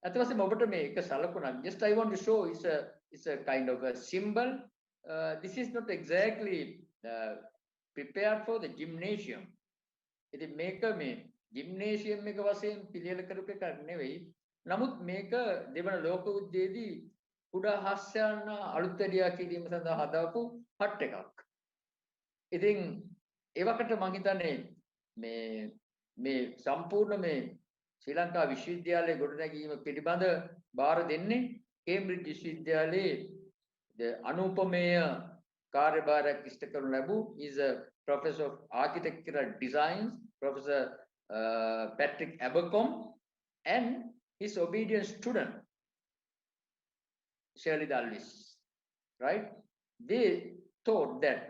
අත වශයෙන්ම ඔබට මේ එක සලකුණක් just I want to show it's a kind of a symbol. This is not exactly prepared for the gymnasium. ඉතින් මේක මේ gymnasium එක වශයෙන් පිළියෙල කරපු එකක් නෙවෙයි. නමුත් මේක දෙවන ලෝක යුද්ධයේදී කුඩා හස්යන් අලුත් වැඩියා කිරීම සඳහා හදාපු හට් එකක්. ඉතින් ඒවකට මම හිතන්නේ මේ සම්පූර්ණ මේ ශ්‍රී ලංකා විශ්වවිද්‍යාලයේ ගොඩනැගීම පිළිබඳ බාර දෙන්නේ කේම්බ්‍රිජ් විශ්වවිද්‍යාලයේ අනුපමේය කාර්යභාරයක් ඉෂ්ට කරනු ලැබූ is a professor of architectural design, Professor Patrick Abercombe, and his obedient student Shirley Dalvis, right? They thought that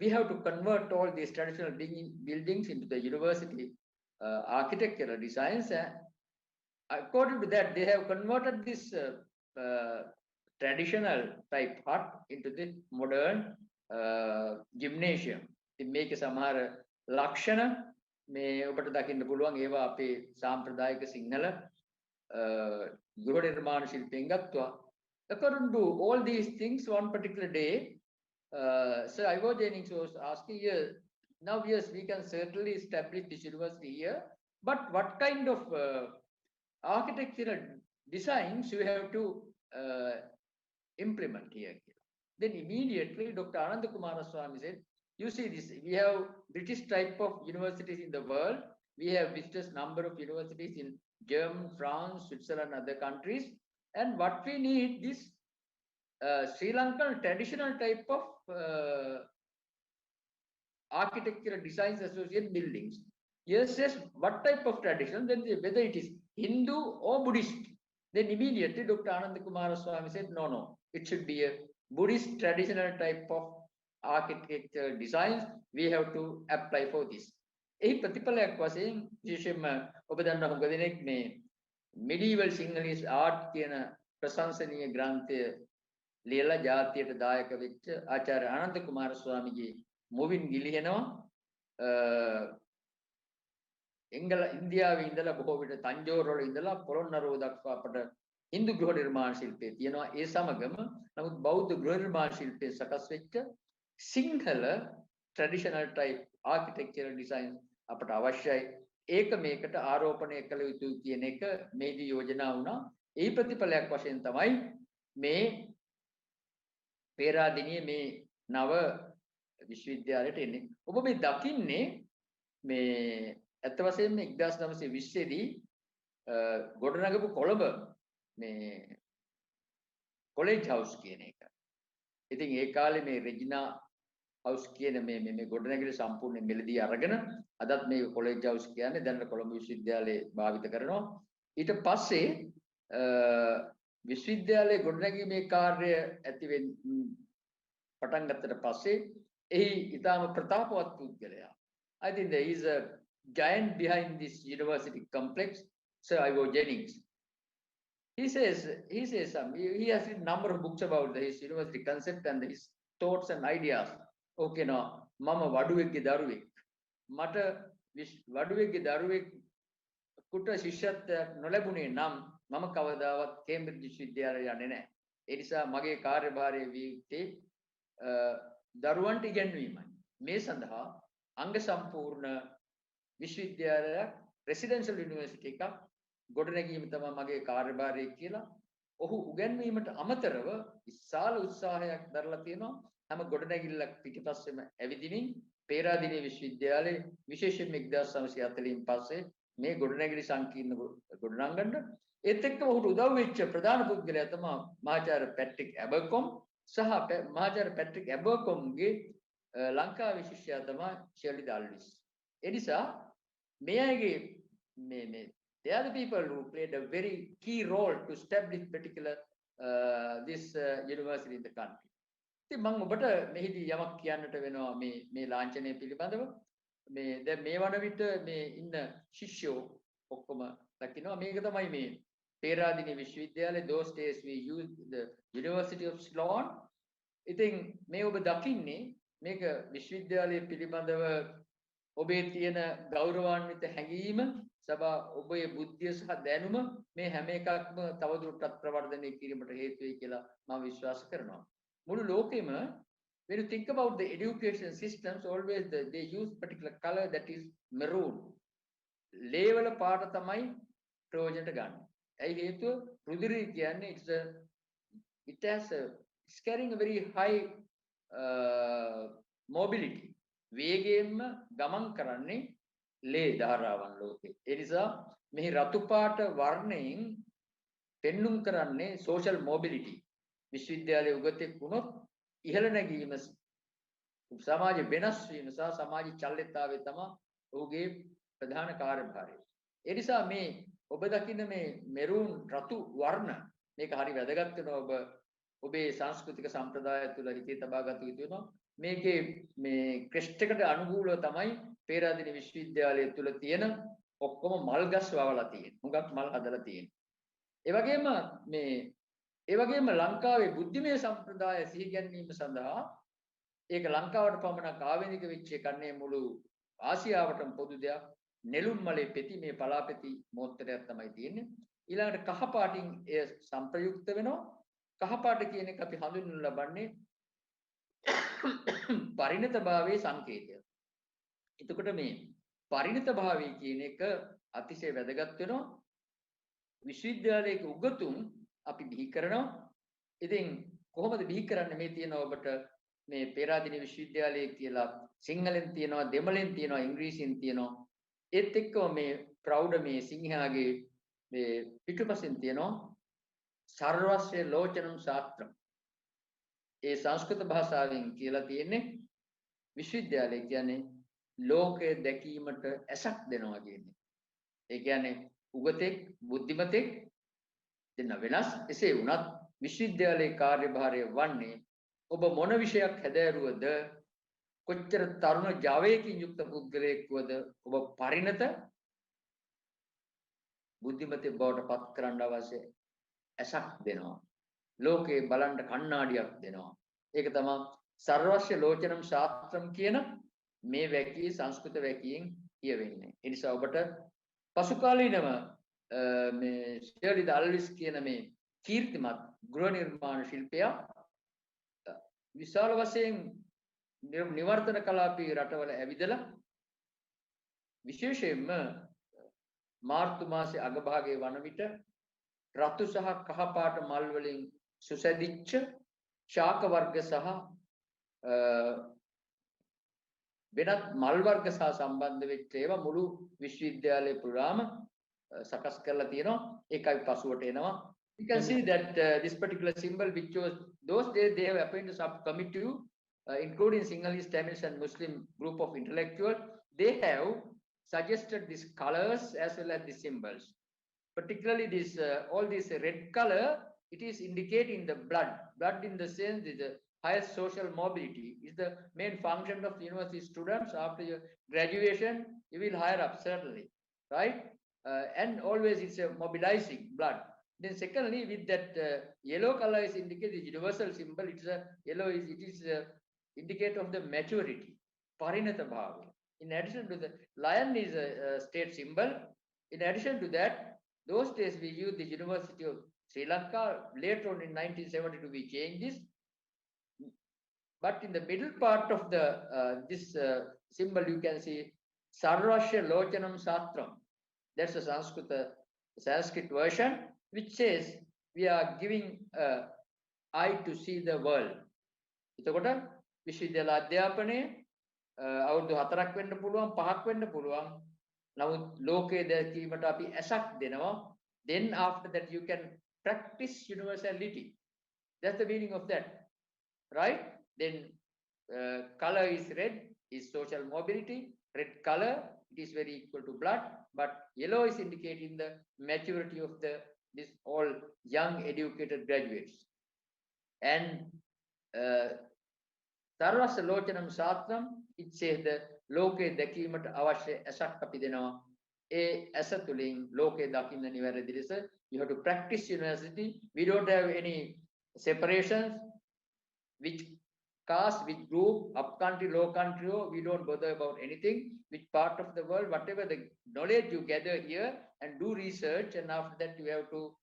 we have to convert all these traditional buildings into the university architectural designs. According to that, they have converted this traditional type hut into the modern gymnasium. They make සමහර ලක්ෂණ මේ ඔබට දකින්න පුළුවන් ඒවා අපේ සාම්ප්‍රදායික සිංහල ගෘහ නිර්මාණ ශිල්පයෙන් ගත්තා. According to all these things, one particular day, Sir Ivor Jennings was asking, now yes, we can certainly establish this university here, but what kind of architectural designs you have to implement here? Then immediately Dr. Ananda Kumaraswamy said, you see this, we have British type of universities in the world. We have visited number of universities in Germany, France, Switzerland, other countries. And what we need is Sri Lankan traditional type of architectural designs associated buildings. Yes, what type of tradition? Then whether it is Hindu or Buddhist. Then immediately Dr. Ananda Kumaraswamy said, no, it should be a Buddhist traditional type of architectural designs. We have to apply for this. එහි ප්‍රතිඵලයක් වශයෙන් විශේෂයෙන්ම ඔබ දන්නා හුඟ දෙනෙක් මේ medieval Sinhalese art කියන ප්‍රශංසනීය ග්‍රන්ථය ලියලා ජාතියට දායක වෙච්ච ආචාර්ය ආනන්ද කුමාරස්වාමීගේ මුවින් ගිලිහෙනවා. ඉන්දියාවේ ඉඳලා බොහෝ විට තංජෝර වල ඉඳලා පොළොන්නරුව දක්වා අපට හින්දු ගෘහ නිර්මාණ ශිල්පය තියෙනවා. ඒ සමගම නමුත් බෞද්ධ ගෘහ නිර්මාණ ශිල්පයේ සකස් වෙච්ච Sinhala traditional type architectural design අපට අවශ්‍යයි. ඒක මේකට ආරෝපණය කළ යුතුයි කියන එක මේදී යෝජනා වුණා. ඒ ප්‍රතිඵලයක් වශයෙන් තමයි මේ පේරාදෙණියේ මේ නව විශ්වවිද්‍යාලයට එන්නේ. ඔබ මේ දකින්නේ මේ ඇත්ත වශයෙන්ම 1920 දී ගොඩනගපු කොළඹ මේ කොලෙජ් හවුස් කියන එක. ඉතින් ඒ කාලේ මේ රෙජිනා හවුස් කියන මේ ගොඩනැගිලි සම්පූර්ණ මෙලදී අරගෙන අදත් මේ කොලෙජ් හවුස් කියන්නේ දැන් කොළඹ විශ්වවිද්‍යාලයේ භාවිත කරනවා. ඊට පස්සේ විශ්වවිද්‍යාලයේ ගොඩනැගීමේ කාර්ය ඇති වෙන පටන් ගත්තට පස්සේ එහි ඊටාම ප්‍රතාපවත් පුද්ගලයා. I think there is a giant behind this university complex, Sir Ivor Jennings. He says he has written a number of books about his university concept and his thoughts and ideas. Okay, now, Mama Vaduwekge Daruwek. Mata Vaduwekge Daruwek Kutta Shishat Nolabune Nam, Mama Kavadavat, Cambridge Vidyalaya Nene. It is a Mage Karebare Vite Daruanti Genwiman. Mesandha, Angasampurna Vishwidyalaya, Residential University Cup, Godanagimtama Mage Karebare Kila, Ohu Ugenwimat Amatarava, Isal Usahayak Darlatino. හැම ගොඩනැගිල්ලක් පිටිපස්සෙම ඇවිදිනින් පේරාදෙණිය විශ්වවිද්‍යාලයේ විශේෂයෙන් 1940න් පස්සේ මේ ගොඩනැගිලි සංකීර්ණ ගොඩනංගන්න ඒත් එක්කම ඔහුට උදව් වෙච්ච ප්‍රධාන පුද්ගලයා තමයි මහාචාර්ය පැට්‍රික් ඇබර්කොම් සහ මහාචාර්ය පැට්‍රික් ඇබර්කොම්ගේ ලංකාවේ ශිෂ්‍යයා තමයි ෂර්ලි ඩාල්විස්. ඒ නිසා මේ අයගේ මේ they are the people who played a very key role to establish particular this university in the country. ඉතින් මම ඔබට මෙහිදී යමක් කියන්නට වෙනවා මේ ලාංඡනය පිළිබඳව. මේ දැන් මේ වන විට මේ ඉන්න ශිෂ්‍යෝ ඔක්කොම දකිනවා. මේක තමයි මේ පේරාදෙණිය විශ්වවිද්‍යාලයේ those days we used the University of Ceylon. ඉතින් මේ ඔබ දකින්නේ මේක විශ්වවිද්‍යාලයේ පිළිබඳව ඔබේ තියෙන ගෞරවාන්විත හැඟීම සබා ඔබේ බුද්ධිය සහ දැනුම මේ හැම එකක්ම තවදුරටත් ප්‍රවර්ධනය කිරීමට හේතු වෙයි කියලා මම විශ්වාස කරනවා. මුළු ලෝකෙම when you think about the education systems, always they use particular color that is maroon. Level පාට තමයි ප්‍රයෝජනට ගන්න. ඒ හේතුව රුධිරය කියන්නේ it's carrying a very high mobility. වේගයෙන්ම ගමන් කරන්නේ ලේ ධාරාවන් ලෝකේ. ඒ නිසා මෙහි රතු පාට වර්ණයෙන් පෙන්눔 කරන්නේ social mobility. විශ්වවිද්‍යාලයේ උගතෙක් වුණොත් ඉහළ නැගීම සමාජ වෙනස් වීම සහ සමාජ චල්‍යතාවය තමයි ඔහුගේ ප්‍රධාන කාර්යභාරය. ඒ නිසා මේ ඔබ දකින්න මේ මෙරුන් රතු වර්ණ මේක හරි වැදගත් වෙනවා ඔබේ සංස්කෘතික සම්ප්‍රදාය තුළ හිතේ තබා ගත යුතු වෙනවා. මේකේ මේ ක්‍රෙස්ට් අනුකූලව තමයි පේරාදෙණිය විශ්වවිද්‍යාලය තුළ තියෙන ඔක්කොම මල් ගස් වවලා තියෙන්නේ. හුඟක් මල් හදලා තියෙන්නේ. ඒ වගේම ලංකාවේ බුද්ධිමය සම්ප්‍රදාය සිහි ගැනීම සඳහා ඒක ලංකාවට පමණක් ආවේනික වෙච්ච එකක් නෙවෙයි මුළු ආසියාවටම පොදු දෙයක්. නෙළුම් මලේ පෙති මේ පලාපෙති මෝස්තරයක් තමයි තියෙන්නේ. ඊළඟට කහ පාටින් එය සංප්‍රයුක්ත වෙනවා. කහ පාට කියන එක අපි හඳුන්වනු ලබන්නේ පරිණත භාවයේ සංකේතය. එතකොට මේ පරිණත භාවය කියන එක අතිශය වැදගත් වෙනවා. විශ්වවිද්‍යාලයක උගතුන් අපි බිහි කරනවා. ඉතින් කොහොමද බිහි කරන්නේ? මේ තියෙන ඔබට මේ පේරාදෙණිය විශ්වවිද්‍යාලය කියලා සිංහලෙන් තියෙනවා, දෙමළෙන් තියෙනවා, ඉංග්‍රීසියෙන් තියෙනවා. ඒත් එක්කම මේ ප්‍රෞಢ මේ සිංහයාගේ මේ පිටුපසින් තියෙනවා සර්වස්ව ලෝචනම් ශාස්ත්‍රම්. ඒ සංස්කෘත භාෂාවෙන් කියලා තියෙන්නේ විශ්වවිද්‍යාලය කියන්නේ ලෝකය දැකීමට ඇසක් දෙනවා කියන්නේ. ඒ කියන්නේ උගතෙක් බුද්ධිමතෙක් දෙන්න වෙනස්. එසේ වුණත් විශ්වවිද්‍යාලයේ කාර්යභාරය වන්නේ ඔබ මොන විෂයක් හැදෑරුවද කොච්චර තරුණ ජවයකින් යුක්ත පුද්ගලයෙක් වුවද ඔබ පරිණත බුද්ධිමතෙක් බවට පත් කරන්න අවශ්‍ය ඇසක් දෙනවා. ලෝකේ බලන්න කණ්ණාඩියක් දෙනවා. ඒක තමයි සර්වස්ව ලෝචනම් ශාස්ත්‍රම් කියන මේ වැකියේ සංස්කෘත වැකියෙන් කියවෙන්නේ. ඒ නිසා ඔබට පසු කාලීනව මේ ෂර්ලි ඩල්විස් කියන මේ කීර්තිමත් ගෘහ නිර්මාණ ශිල්පියා විශාල වශයෙන් නිවර්තන කලාපී රටවල ඇවිදලා විශේෂයෙන්ම මාර්තු මාසයේ අගභාගයේ වන විට රතු සහ කහ පාට මල් වලින් සුසැදිච්ච ශාක වර්ග සහ වෙනත් මල් වර්ග සහ සම්බන්ධ වෙච්ච ඒවා මුළු විශ්වවිද්‍යාලය පුරාම සකස් කරලා තියෙනවා. ඒකයි පසුවට එනවා. You can see that this particular symbol, which was those days they have appointed a subcommittee, including Sinhalese, Tamils, and Muslim group of intellectuals. They have suggested these colors as well as the symbols. Particularly this, all this red color, it is indicating the blood. Blood in the sense is the highest social mobility. Is the main function of university students. After your graduation, you will hire up certainly, right? And always it's a mobilizing blood. Then secondly, with that yellow color is indicate the universal symbol. It's a yellow is it is a indicator of the maturity, parinata bhava. In addition to the lion is a state symbol. In addition to that, those days we used the University of Sri Lanka. Later on in 1972 we changed this. But in the middle part of the this symbol you can see Sarvasya Lochanam Satram. That's the Sanskrit version, which says we are giving eye to see the world. එතකොට විශ්වවිද්‍යාල අධ්‍යාපනයේ අවුරුදු 4ක් වෙන්න පුළුවන් 5ක් වෙන්න පුළුවන්. නමුත් ලෝකයේ දැකීමට අපි ඇසක් දෙනවා. Then after that you can practice universality. That's the meaning of that, right? Then color is red, is social mobility. Red color, it is very equal to blood, but yellow is indicating the maturity of this all young educated graduates. And Sarvasya Lochanam Satram, it says the Loke Dakimata Avasya Asak api denawa. A asatulin Loke Dakinna nivaradhi lesa. You have to practice university. We don't have any separations. Which caste, which group, up country, low country, we don't bother about anything. Which part of the world, whatever the knowledge you gather here and do research, and after that you have to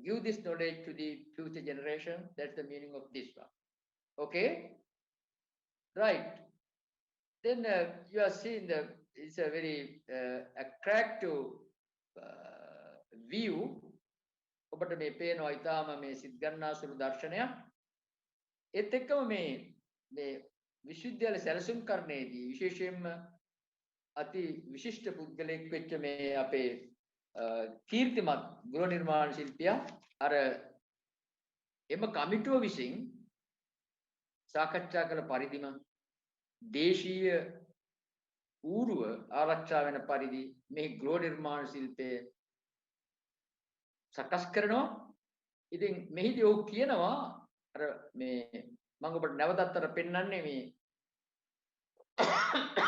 give this knowledge to the future generation. That's the meaning of this one. Okay? Right. Then you are seeing it's a very attractive view. ඔබට මේ පේනවා ඊටාම මේ සිත් ගන්නා සුළු දර්ශනයක්. ඒත් එක්කම මේ විශ්වවිද්‍යාල සැලසුම් කරන්නේදී විශේෂයෙන්ම අති විශිෂ්ට පුද්ගලයෙක් වෙච්ච මේ අපේ කීර්තිමත් ගෘහ නිර්මාණ ශිල්පියා අර එම කමිටුව විසින් සාකච්ඡා කළ පරිදිම දේශීය ඌරුව ආරක්ෂා වෙන පරිදි මේ ගෘහ නිර්මාණ ශිල්පය සකස් කරනවා. ඉතින් මෙහිදී ඔහු කියනවා අර මේ මම ඔබට නැවතත් අර පෙන්වන්නේ මේ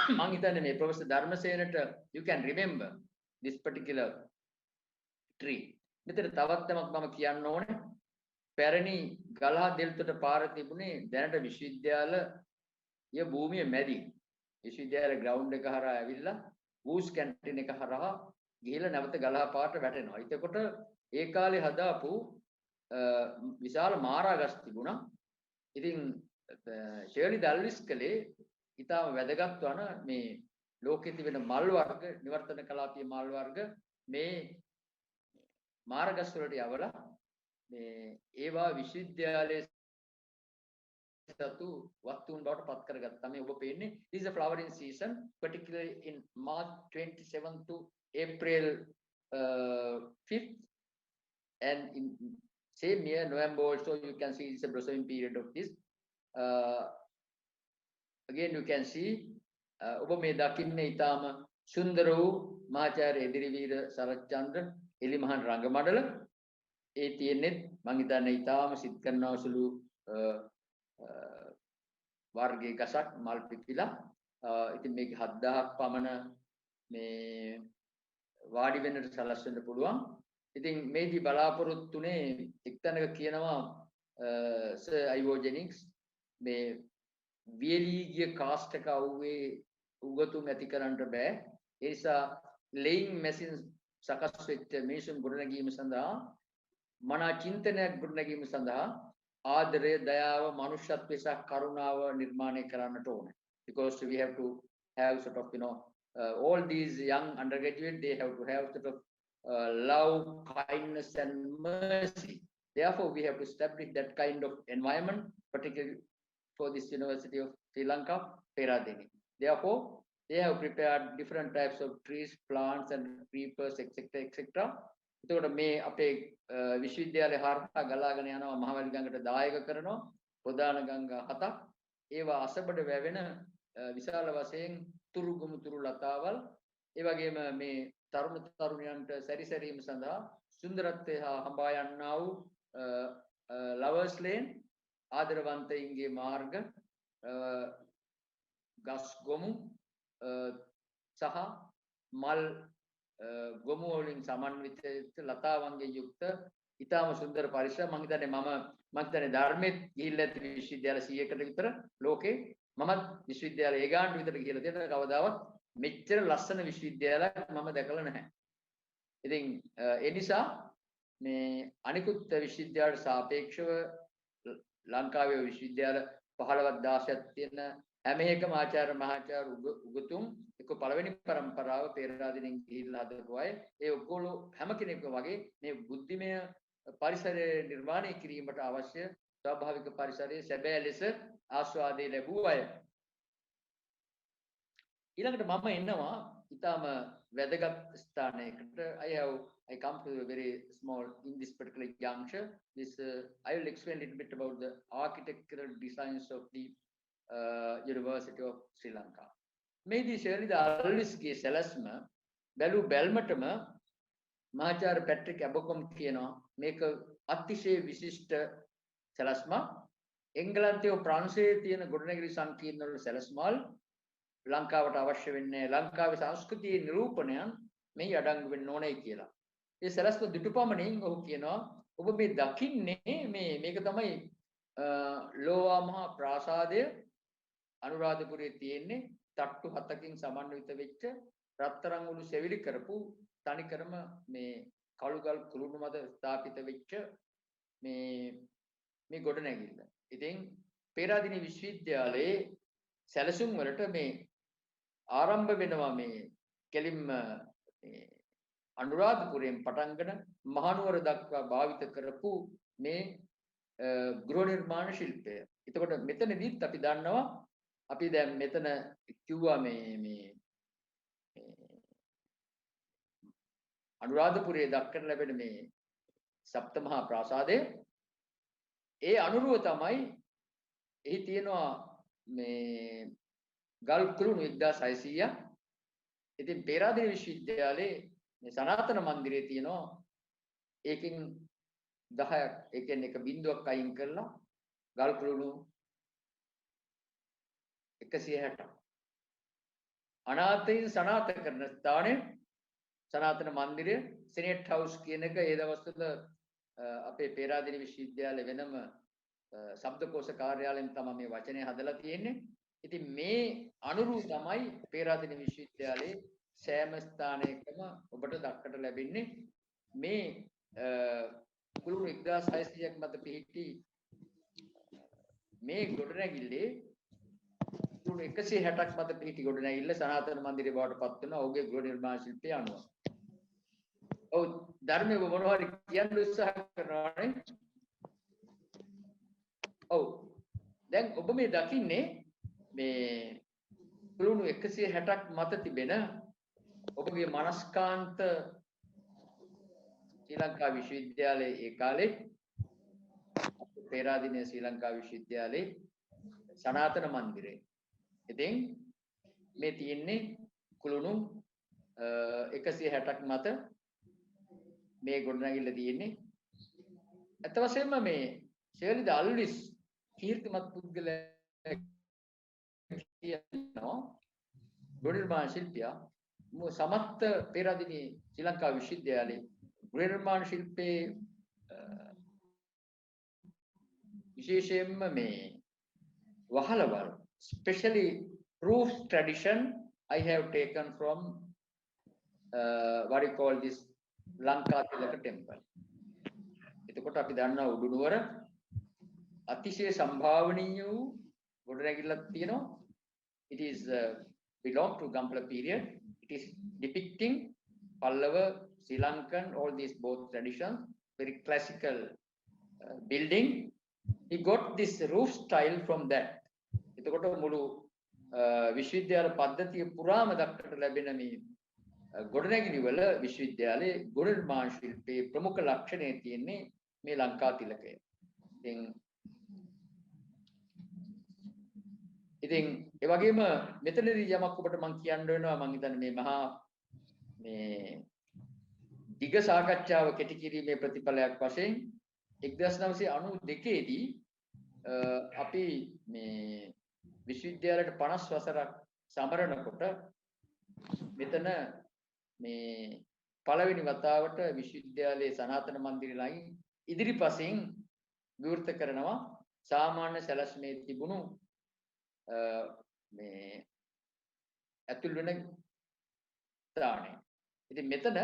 මම හිතන්නේ මේ professor ධර්මසේනට you can remember this particular tree. මෙතන තවත් යමක් මම කියන්න ඕනේ. පැරණි ගලහ දෙල්තොට පාර තිබුණේ දැනට විශ්වවිද්‍යාල ය භූමිය මැදි. විශ්වවිද්‍යාල ග්‍රවුන්ඩ් එක හරහා ඇවිල්ලා වූස් කැන්ටින් එක හරහා ගිහිල්ලා නැවත ගලහ පාරට වැටෙනවා. එතකොට ඒ කාලේ හදාපු විශාල මාරාගස් තිබුණා. ඉතින් ෂර්ලි ඩල්විස් කලේ ඊටම වැදගත් වන මේ ලෝකෙ තිබෙන මල් වර්ග නිවර්තන කලාපීය මල් වර්ග මේ මාරාගස් වලට යවලා මේ ඒවා විශ්වවිද්‍යාලයේ සතු වස්තුන් බවට පත් කරගත්තා. මේ ඔබ පේන්නේ this is a flowering season particularly in March 27 to April 5th and in same year November also you can see it's a blossoming period of this. Again you can see ඔබ මේ දකින්නේ ඊටාම සුන්දර වූ මහාචාර්ය එදිරිවීර සරච්චන්ද්‍ර එලිමහන් රංගමඩල ඒ තියෙන්නේ මම හිතන්නේ ඊටාම සිත් කරනවා සුළු වර්ගයේ ගසක් මල් පිපිලා ඉතින් මේක 7000ක් පමණ මේ වාඩි වෙන්නට සලස්වන්න පුළුවන්. ඉතින් මේදී බලාපොරොත්තුනේ එක්තැනක කියනවා අයිවෝජෙනික්ස් මේ වියලී ගිය කාස්ට් එක අවුවේ උගතුන් ඇති කරන්න බෑ. ඒ නිසා ලේයින් මැෂින් සකස් වෙච්ච මිනිසුන් ගොඩනැගීම සඳහා මනා චින්තනයක් ගොඩනැගීම සඳහා ආදරය, දයාව, මනුෂ්‍යත්වය සහ කරුණාව නිර්මාණය කරන්නට ඕනේ. Because we have to have sort of all these young undergraduates they have to have sort of love, kindness and mercy. Therefore we have to establish that kind of environment, particularly for this University of Sri Lanka, Peradeniya. Therefore they have prepared different types of trees, plants and creepers etc etc. එතකොට මේ අපේ විශ්වවිද්‍යාලය හරහා ගලාගෙන යනවා මහවැලි ගඟට දායක කරනවා ප්‍රධාන ගංගා 7ක්. ඒවා අසබඩ වැවෙන විශාල වශයෙන් තුරුගුමුතුරු ලතාවල් ඒ වගේම මේ තරුණ තරුණියන්ට සැරිසැරීම සඳහා සුන්දරත්වය හා හඹා යන්නා වූ ලවර්ස් ලේන් ආදරවන්තයින්ගේ මාර්ග ගස් ගොමු සහ මල් ගොමු වලින් සමන්විත ලතාවන්ගේ යුක්ත ඊටාම සුන්දර පරිසර. මම හිතන්නේ ධර්මෙත් ගිහිල්ලා ඇති විශ්වවිද්‍යාල 100කට විතර ලෝකේ මමත් විශ්වවිද්‍යාල ඒ ගානට විතර ගිහිල්ලා තියෙනවා. කවදාවත් මෙච්චර ලස්සන විශ්වවිද්‍යාලයක් මම දැකලා නැහැ. ඉතින් ඒ නිසා මේ අනිකුත් විශ්වවිද්‍යාලට සාපේක්ෂව ලංකාවේ විශ්වවිද්‍යාල 15ක් 16ක් තියෙන හැම එකම ආචාර්ය මහාචාර්ය උගතුන් එක්ක පළවෙනි પરම්පරාව පෙරාදෙනින් ගිහිල්ලා හදපු අය ඒ ඔක්කොලෝ හැම කෙනෙක්ම වගේ මේ බුද්ධිමය පරිසරය නිර්මාණය කිරීමට අවශ්‍ය ස්වාභාවික පරිසරයේ සැබෑ ලෙස ආස්වාදයේ ලැබුව අය. ඊළඟට මම එනවා ඊටම වැදගත් ස්ථානයකට. I come to a very small in this particular juncture. I will explain a little bit about the architectural designs of the University of Sri Lanka. මේදී ෂර්ලි ඩල්විස්ගේ සැලැස්ම බැලු බැල්මටම මහාචාර්ය පැට්‍රික් ඇබකොම් කියනවා මේක අතිශය විශිෂ්ට සැලැස්මක්. එංගලන්තයේ ප්‍රංශයේ තියෙන ගොඩනැගිලි සංකීර්ණ වල සැලැස්මල් ලංකාවට අවශ්‍ය වෙන්නේ ලංකාවේ සංස්කෘතියේ නිරූපණයන් මේ අඩංගු වෙන්න ඕනේ කියලා. ඒ සැලැස්ම දුටුපමණින් ඔහු කියනවා ඔබ මේ දකින්නේ මේක තමයි ලෝවා මහා ප්‍රාසාදය අනුරාධපුරයේ තියෙන්නේ තට්ටු 7කින් සමන්විත වෙච්ච රත්තරන් උළු සෙවිලි කරපු තනිකරම මේ කළුගල් කුළුණු මත ස්ථාපිත වෙච්ච මේ ගොඩනැගිල්ල. ඉතින් පේරාදෙණිය විශ්වවිද්‍යාලයේ සැලසුම් වලට මේ ආරම්භ වෙනවා මේ කෙලින්ම මේ අනුරාධපුරයෙන් පටන්ගෙන මහනුවර දක්වා භාවිත කරපු මේ ගෘහ නිර්මාණ ශිල්පය. එතකොට මෙතනදීත් අපි දන්නවා අපි දැන් මෙතන කිව්වා මේ අනුරාධපුරයේ දක්කන ලැබෙන මේ සප්තමහා ප්‍රාසාදය ඒ අනුරුව තමයි එහි තියෙනවා මේ ගල් කුළුණු 1600ක්. ඉතින් පේරාදෙණිය විශ්වවිද්‍යාලයේ මේ සනාතන මන්දිරයේ තියෙනවා ඒකෙන් 10ක් ඒ කියන්නේ එක බිංදුවක් අයින් කරලා ගල් කුළුණු 160ක්. අනාථයින් සනාත කරන ස්ථානයේ සනාතන මන්දිරය සෙනෙට් හවුස් කියන එක ඒ දවස්වල අපේ පේරාදෙණිය විශ්වවිද්‍යාලයේ වෙනම ශබ්දකෝෂ කාර්යාලයෙන් තමයි මේ වචනේ හදලා තියෙන්නේ. ඉතින් මේ අනුරු තමයි පේරාදෙණිය විශ්වවිද්‍යාලයේ සෑම ස්ථානයකම ඔබට දක්කට ලැබෙන්නේ. මේ කුළුණු 1600ක් මත පිහිටි මේ ගොඩනැගිල්ලේ කුළුණු 160ක් මත පිහිටි ගොඩනැගිල්ල සනාතන මන්දිරය බවට පත් වෙනවා ඔහුගේ ගෘහ නිර්මාණ ශිල්පය අනුව. ඔව් ධර්මයේ මොනවා හරි කියන්න උත්සාහ කරනවානේ. ඔව් දැන් ඔබ මේ දකින්නේ මේ කුළුණු 160ක් මත තිබෙන ඔබගේ මනස්කාන්ත ශ්‍රී ලංකා විශ්වවිද්‍යාලයේ ඒ කාලේ පේරාදෙණිය ශ්‍රී ලංකා විශ්වවිද්‍යාලයේ සනාතන මන්දිරේ. ඉතින් මේ තියෙන්නේ කුළුණු 160ක් මත මේ ගොඩනැගිල්ල තියෙන්නේ. අත වශයෙන්ම මේ ශේලිද අල්විස් කීර්තිමත් පුද්ගලයා කියනවා ගෘහ නිර්මාණ ශිල්පියා සමස්ත පේරාදෙණිය ශ්‍රී ලංකා විශ්වවිද්‍යාලයේ ගෘහ නිර්මාණ ශිල්පයේ විශේෂයෙන්ම මේ වහලවල් especially roof tradition I have taken from what you call this Lanka Tilaka temple. එතකොට අපි දන්නා උඩුනුවර අතිශය සම්භාවනීය වූ ගොඩනැගිල්ලක් තියෙනවා. It is belong to Gampala period. It is depicting Pallava, Sri Lankan, all these both traditions, very classical building. He got this roof style from that. එතකොට මුළු විශ්වවිද්‍යාල පද්ධතිය පුරාම දක්නට ලැබෙන මේ ගොඩනැගිලි වල විශ්වවිද්‍යාලයේ ගෘහ නිර්මාණ ශිල්පයේ ප්‍රමුඛ ලක්ෂණය තියෙන්නේ මේ ලංකා තිලකය. ඉතින් ඒ වගේම මෙතනදී යමක් ඔබට මම කියන්න වෙනවා. මම හිතන්නේ මේ මහා මේ දිග සාකච්ඡාව කෙටි කිරීමේ ප්‍රතිඵලයක් වශයෙන් 1992 දී අපි මේ විශ්වවිද්‍යාලයට 50 වසරක් සමරනකොට මෙතන මේ පළවෙනි වතාවට විශ්වවිද්‍යාලයේ සනාතන මන්දිරය ළඟින් ඉදිරිපසින් විවෘත කරනවා සාමාන්‍ය සැලැස්මේ තිබුණු මේ ඇතුල් වෙන ස්ථානය. ඉතින් මෙතන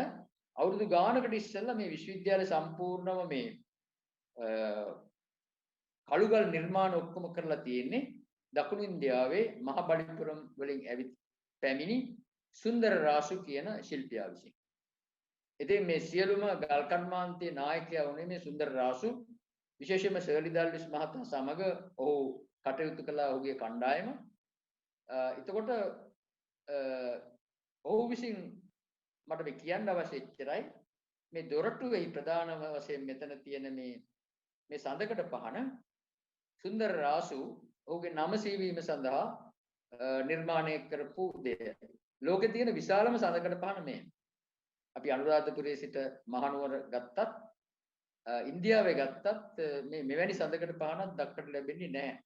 අවුරුදු ගානකට ඉස්සෙල්ලා මේ විශ්වවිද්‍යාලය සම්පූර්ණම මේ කළුගල් නිර්මාණ ඔක්කොම කරලා තියෙන්නේ දකුණු ඉන්දියාවේ මහ බලිපුරම් වලින් ඇවිත් පැමිණි සුන්දර රාසු කියන ශිල්පියා විසින්. ඉතින් මේ සියලුම ගල් කර්මාන්තයේ නායකයා වුණේ මේ සුන්දර රාසු. විශේෂයෙන්ම ශර්ලි දල්විස් මහතා සමග ඔහු කටයුතු කළ ඔහුගේ කණ්ඩායම. එතකොට ඔහු විසින් මට මේ කියන්න අවශ්‍ය එච්චරයි. මේ දොරටුවේ ප්‍රධාන වශයෙන් මෙතන තියෙන මේ සඳකඩ පහන සුන්දර රාසු ඔහුගේ නම සීවීම සඳහා නිර්මාණය කරපු දෙය. ලෝකේ තියෙන විශාලම සඳකඩ පහන මේ. අපි අනුරාධපුරයේ සිට මහනුවර ගත්තත් ඉන්දියාවේ ගත්තත් මේ මෙවැනි සඳකඩ පහනක් දක්නට ලැබෙන්නේ නැහැ.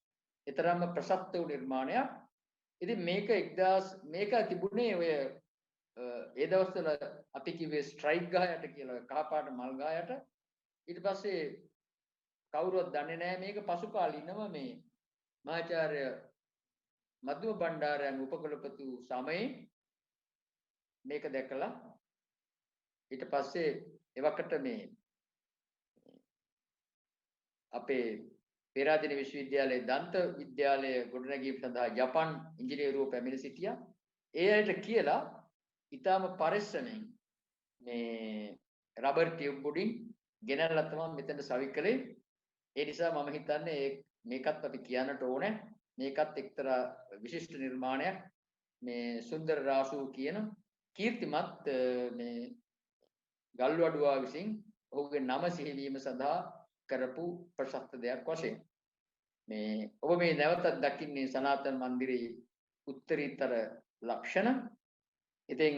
ඒතරම්ම ප්‍රසක්ත වූ නිර්මාණයක්. ඉතින් මේක තිබුණේ ඔය ඒ දවස්වල අපි කිව්වේ ස්ට්‍රයික් ගහයට කියලා කහපාට මල් ගහයට. ඊට පස්සේ කවුරුවත් දන්නේ නැහැ මේක පසු කාලීනව මේ මහාචාර්ය මධ්‍යම බණ්ඩාරයන් උපකුලපති සමයේ මේක දැකලා ඊට පස්සේ එවකට මේ අපේ පේරාදෙණිය විශ්වවිද්‍යාලයේ දන්ත විද්‍යාලය ගොඩනැගීම සඳහා ජපන් ඉංජිනේරුවෝ පැමිණ සිටියා. ඒ අයට කියලා ඊටාම පරිස්සමෙන් මේ රබර් ටියුබ් උඩින් ගෙනල්ලා තමයි මෙතන සවි කළේ. ඒ නිසා මම හිතන්නේ මේකත් අපි කියන්නට ඕනේ. මේකත් එක්තරා විශිෂ්ට නිර්මාණයක්. මේ සුන්දර රාසු කියන කීර්තිමත් මේ ගල්වඩුවා විසින් ඔහුගේ නම සිහිවීම සඳහා කරපු ප්‍රශස්ත දෙයක් වශයෙන් මේ ඔබ මේ නැවතත් දකින්නේ සනාතන මන්දිරයේ උත්තරීතර ලක්ෂණ. ඉතින්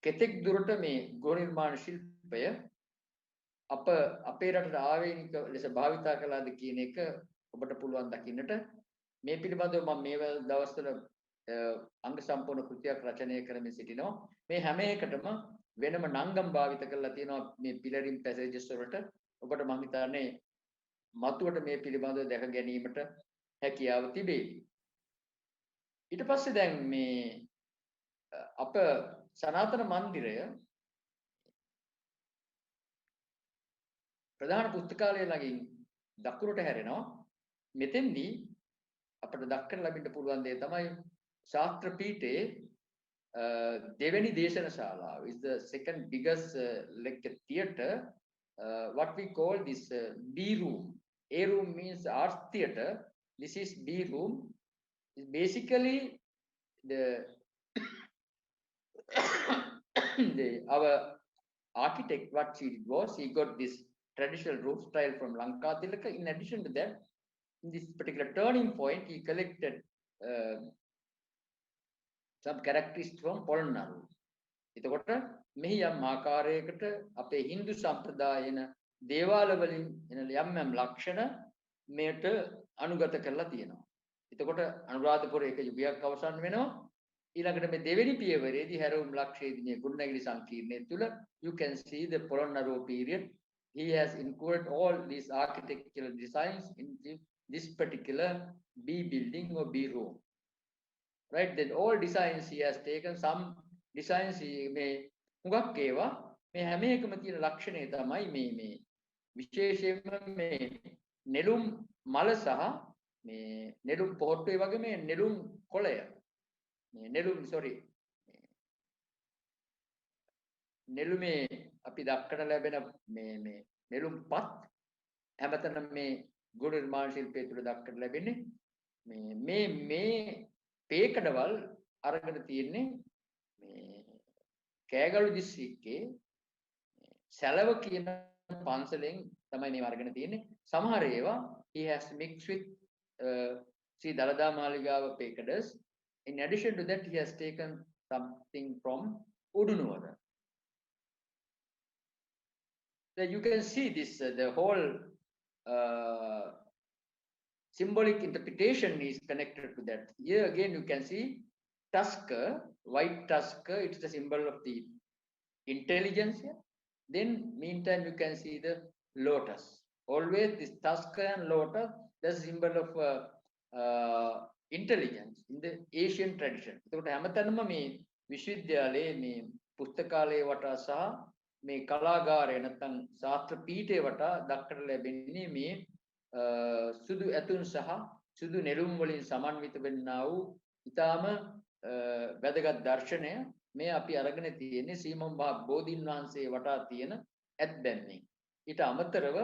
කෙතෙක් දුරට මේ ගෘහ නිර්මාණ ශිල්පය අපේ රටට ආවේනික ලෙස භාවිතා කළාද කියන එක ඔබට පුළුවන් දකින්නට. මේ පිළිබඳව මම මේ දවස්වල අංග සම්පූර්ණ කෘතියක් රචනය කරමින් සිටිනවා. මේ හැම එකටම වෙනම නංගම් භාවිත කරලා තියෙනවා මේ පිලරින් පැසේජස් වලට. ඔබට මම හිතන්නේ මතුවට මේ පිළිබඳව දැක ගැනීමට හැකියාව තිබේ. ඊට පස්සේ දැන් මේ අප සනාතන මන්දිරය ප්‍රධාන පුස්තකාලය ළඟින් දකුණට හැරෙනවා. මෙතෙන්දී අපිට දක්කන ලැබෙන්න පුළුවන් දේ තමයි ශාස්ත්‍ර පීඨයේ දෙවෙනි දේශන ශාලාව is the second biggest lecture theatre. What we call this B room. A room means arts theatre. This is B room. Is basically the our architect, what he did was he got this traditional roof style from Lanka. In addition to that, in this particular turning point, he collected some characteristics from Polnaru. එතකොට මෙහි යම් ආකාරයකට අපේ Hindu සම්ප්‍රදායන දේවාල වලින් එන යම් ලක්ෂණ මේට අනුගත කරලා තියෙනවා. එතකොට අනුරාධපුර එක යුගයක් අවසන් වෙනවා. ඊළඟට මේ දෙවෙනි පියවරේදී හැරවුම් ලක්ෂයේදී මේ ගුණනැගිලි සංකීර්ණය තුල you can see the Polnaru period. He has included all these architectural designs in this particular B building or B room. Right, then all designs he has taken. Some designs he may හුඟක් ඒවා මේ හැම එකම තියෙන ලක්ෂණය තමයි මේ විශේෂයෙන්ම මේ නෙළුම් මල සහ මේ නෙළුම් පොහට්ටුවේ වගේ මේ නෙළුම් කොළය මේ නෙළුමේ අපි දක්කන ලැබෙන මේ නෙළුම් පත් හැමතැනම මේ ගෘහ නිර්මාණ ශිල්පයේ තුල දක්කන ලැබෙන්නේ මේ පේකඩවල් අරගෙන තියෙන්නේ මේ කෑගලු දිස්ත්‍රික්කයේ සැලව කියන පන්සලෙන් තමයි මේ අරගෙන තියෙන්නේ. සමහර ඒවා he has mixed with see Dalada Maligawa pekadas. In addition to that, he has taken something from Udunuwara. So you can see this the whole symbolic interpretation is connected to that. Here again you can see tusker, white tusker, it's the symbol of the intelligence here. Then meantime you can see the lotus. Always this tusker and lotus, that's a symbol of intelligence in the Asian tradition. එතකොට හැමතැනම මේ විශ්වවිද්‍යාලයේ මේ පුස්තකාලයේ වටා සහ මේ කලාගාරය නැත්නම් ශාස්ත්‍ර පීඨයේ වටා දක්නට ලැබෙන්නේ මේ සුදු ඇතුන් සහ සුදු නෙළුම් වලින් සමන්විත වෙන්නා වූ ඊටාම වැදගත් දර්ශනය මේ අපි අරගෙන තියෙන්නේ සීමම් බෝධීන් වහන්සේ වටා තියෙන ඇත්බැම්මෙන්. ඊට අමතරව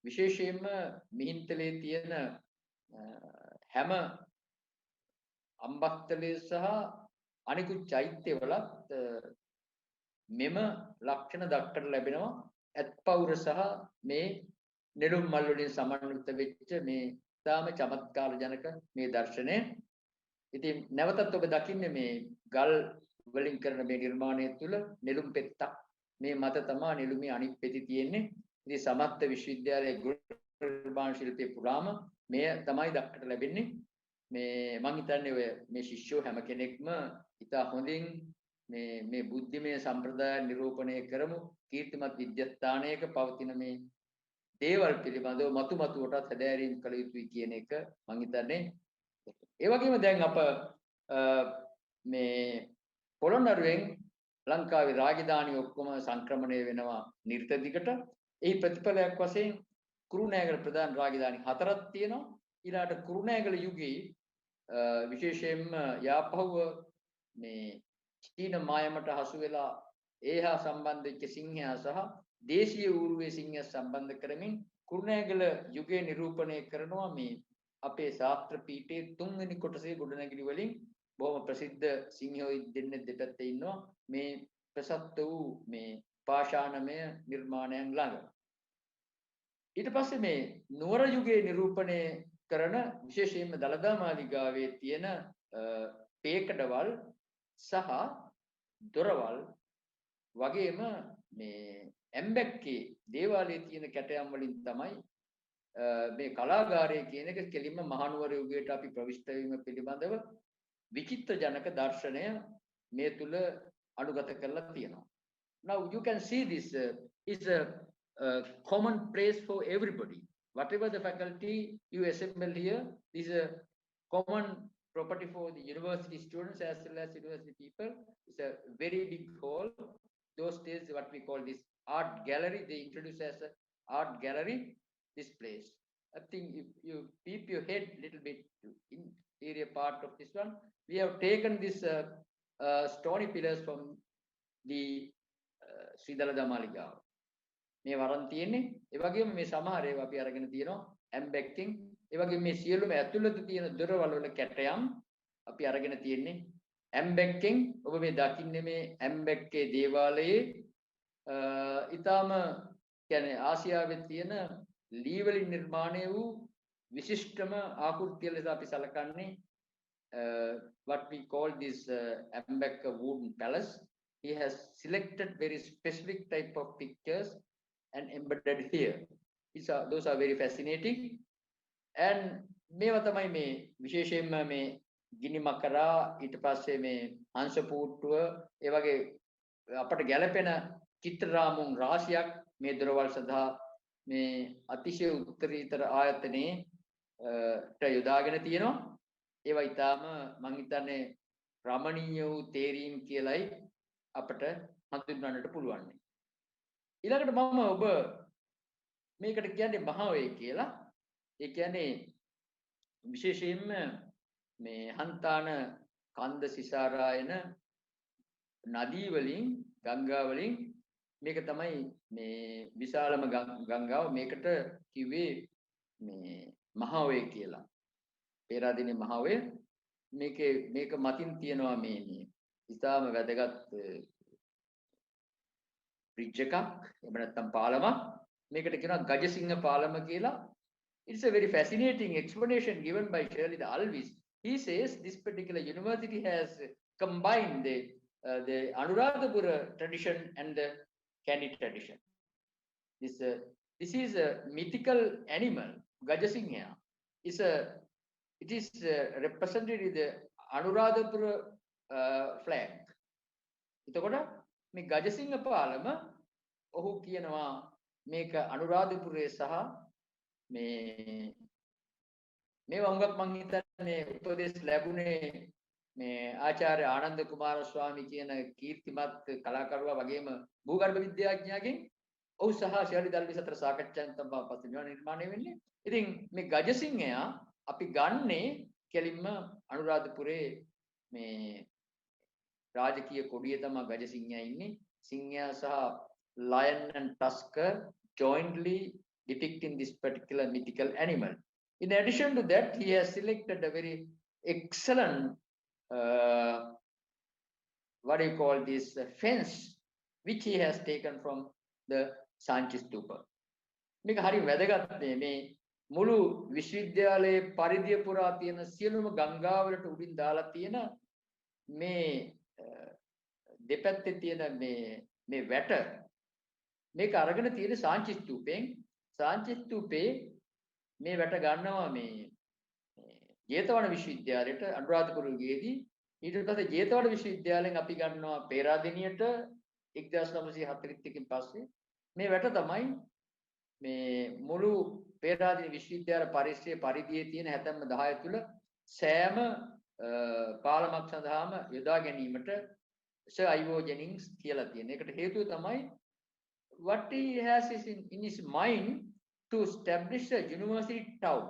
විශේෂයෙන්ම මිහින්තලේ තියෙන හැම අම්බත්තලේ සහ අනිකුත් චෛත්‍යවලත් මෙම ලක්ෂණ දක්නට ලැබෙනවා. ඇත්පෞර සහ මේ නෙළුම් මල් වලින් සමන්විත වෙච්ච මේ තාම චමත්කාර ජනක මේ දර්ශනය. ඉතින් නැවතත් ඔබ දකින්නේ මේ ගල් වලින් කරන මේ නිර්මාණය තුළ නෙළුම් පෙත්තක් මේ මත තමයි නෙළුමේ අනිත් පෙති තියෙන්නේ. ඉතින් සමස්ත විශ්වවිද්‍යාලයේ ගෘහ නිර්මාණ ශිල්පයේ පුරාම මේ තමයි දක්නට ලැබෙන්නේ. මේ මම හිතන්නේ ඔය මේ ශිෂ්‍යෝ හැම කෙනෙක්ම ඉතා හොඳින් මේ බුද්ධිමය සම්ප්‍රදාය නිරූපණය කරමු. කීර්තිමත් විද්‍යාස්ථානයක පවතින මේ දේවල් පිළිබඳව මතුවටත් හැදෑරීම් කළ යුතුයි කියන එක මම හිතන්නේ. ඒ වගේම දැන් අප මේ පොළොන්නරුවෙන් ලංකාවේ රාජධානි ඔක්කොම සංක්‍රමණය වෙනවා නිර්ත දිගට. එහි ප්‍රතිඵලයක් වශයෙන් කුරුණෑගල ප්‍රධාන රාජධානි 4ක් තියෙනවා. ඊළාට කුරුණෑගල යුගයේ විශේෂයෙන්ම යාපහුව මේ චීන මායමට හසු වෙලා ඒහා සම්බන්ධ වෙච්ච සිංහයා සහ දේශීය ඌරුවේ සිංහයා සම්බන්ධ කරමින් කුරුණෑගල යුගයේ නිරූපණය කරනවා මේ අපේ ශාස්ත්‍ර පීඨයේ 3 වෙනි කොටසේ ගොඩනැගිලි වලින් බොහොම ප්‍රසිද්ධ සිංහයෝ දෙන්නේ දෙපැත්තේ ඉන්නවා මේ ප්‍රසත්ත වූ මේ පාෂාණමය නිර්මාණයන් ළඟ. ඊට පස්සේ මේ නුවර යුගයේ නිරූපණය කරන විශේෂයෙන්ම දළදා මාලිගාවේ තියෙන පේකඩවල් සහ දොරවල් වගේම මේ ඇම්බැක්කේ දේවාලයේ තියෙන කැටයම් වලින් තමයි මේ කලාගාරය කියන එක කෙලින්ම මහනුවර යුගයට අපි ප්‍රවිෂ්ඨ වීම පිළිබඳව විචිත්‍ර ජනක දර්ශනය මේ තුල අනුගත කරලා තියෙනවා. Now you can see this is a common place for everybody. Whatever the faculty you assemble here, this is a common property for the university students as well as university people. It's a very big hall. Those days, what we call this art gallery, they introduce as a art gallery. This place. I think if you peep your head a little bit to interior part of this one, we have taken this stony pillars from the Sri Dalada Maligawa. මේ වරන් තියෙන්නේ ඒ වගේම මේ සමහර ඒවා අපි අරගෙන තියෙනවා ඇම්බැක්කින් ඒ වගේම මේ සියලුම ඇතුළත තියෙන දොරවල් වල කැටයම් අපි අරගෙන තියෙන්නේ ඇම්බැක්කින් ඔබ මේ දකින්නේ මේ ඇම්බැක්කේ දේවාලයේ ඊටාම කියන්නේ ආසියාවේ තියෙන ලී වලින් නිර්මාණය වූ විශිෂ්ටම ආකෘතිය ලෙස අපි සලකන්නේ what we call this Ambekka wooden palace. He has selected very specific type of pictures and embedded here. Those are very fascinating. And මේවා තමයි මේ විශේෂයෙන්ම මේ ගිනි මකරා ඊට පස්සේ මේ හංස පූට්ටුව ඒ වගේ අපට ගැළපෙන චිත්‍ර රාමුන් රාශියක් මේ දොරවල් සඳහා මේ අතිශය උත්තරීතර ආයතනයේ යොදාගෙන තියෙනවා. ඒවා ඊටාම මම හිතන්නේ රමණීය වූ තේරීම් කියලයි අපට හඳුන්වන්නට පුළුවන්. ඊළඟට මම ඔබ මේකට කියන්නේ මහාවේ කියලා. ඒ කියන්නේ විශේෂයෙන්ම මේ හන්තාන කන්ද සිසාරායන නදී වලින් ගංගා වලින් මේක තමයි මේ විශාලම ගංගාව. මේකට කිව්වේ මේ මහාවේ කියලා. පේරාදෙණිය මහාවේ මේක මතින් තියනවා මේ ඉතාම වැදගත් බ්‍රිජ් එකක් එහෙම නැත්නම් පාලමක්. මේකට කියනවා ගජසිංහ පාලම කියලා. It's a very fascinating explanation given by Shirley the Alvis. He says this particular university has combined the Anuradhapura tradition and the Kandy tradition. This is a mythical animal, Gajasingha. It is represented in the Anuradhapura flag. එතකොට මේ ගජසිංහ පාලම ඔහු කියනවා මේක අනුරාධපුරයේ සහ මේ වංගක් මං හිතන්නේ උපදේශ ලැබුණේ මේ ආචාර්ය ආනන්ද කුමාර ස්වාමී කියන කීර්තිමත් කලාකරුවා වගේම භූගර්භ විද්‍යාඥයාගෙන් ඔහු සහ ශිරලි දල්වි අතර සාකච්ඡාවෙන් තමයි පස්සේ මේවා නිර්මාණය වෙන්නේ. ඉතින් මේ ගජසිංහයා අපි ගන්නේ කෙලින්ම අනුරාධපුරේ මේ රාජකීය කොඩියේ තමයි ගජසිංහයා ඉන්නේ. සිංහයා සහ lion and tusker jointly depicting this particular mythical animal. In addition to that, he has selected a very excellent what do you call this fence, which he has taken from the Sanchi Stupa. මේක හරි වැදගත් මේ මුළු විශ්වවිද්‍යාලයේ පරිධිය පුරා තියෙන සියලුම ගංගාවලට උඩින් දාලා තියෙන මේ දෙපැත්තේ තියෙන මේ වැට මේක අරගෙන තියෙන සාංචි ස්තූපයෙන් සාංචි ස්තූපේ මේ වැට ගන්නවා මේ ජේතවන විශ්වවිද්‍යාලයට අනුරාධපුරයේදී ඊට පස්සේ ජේතවන විශ්වවිද්‍යාලයෙන් අපි ගන්නවා පේරාදෙණියට 1941 පස්සේ මේ වැට තමයි මේ මුළු පේරාදෙණිය විශ්වවිද්‍යාල පරිසරයේ පරිධියේ තියෙන හැතැම්ම 10 තුල සෑම පාලමක් සඳහාම යොදා ගැනීමට Sir Ivo Jennings කියලා තියෙන. ඒකට හේතුව තමයි what he has is in his mind to establish a university town,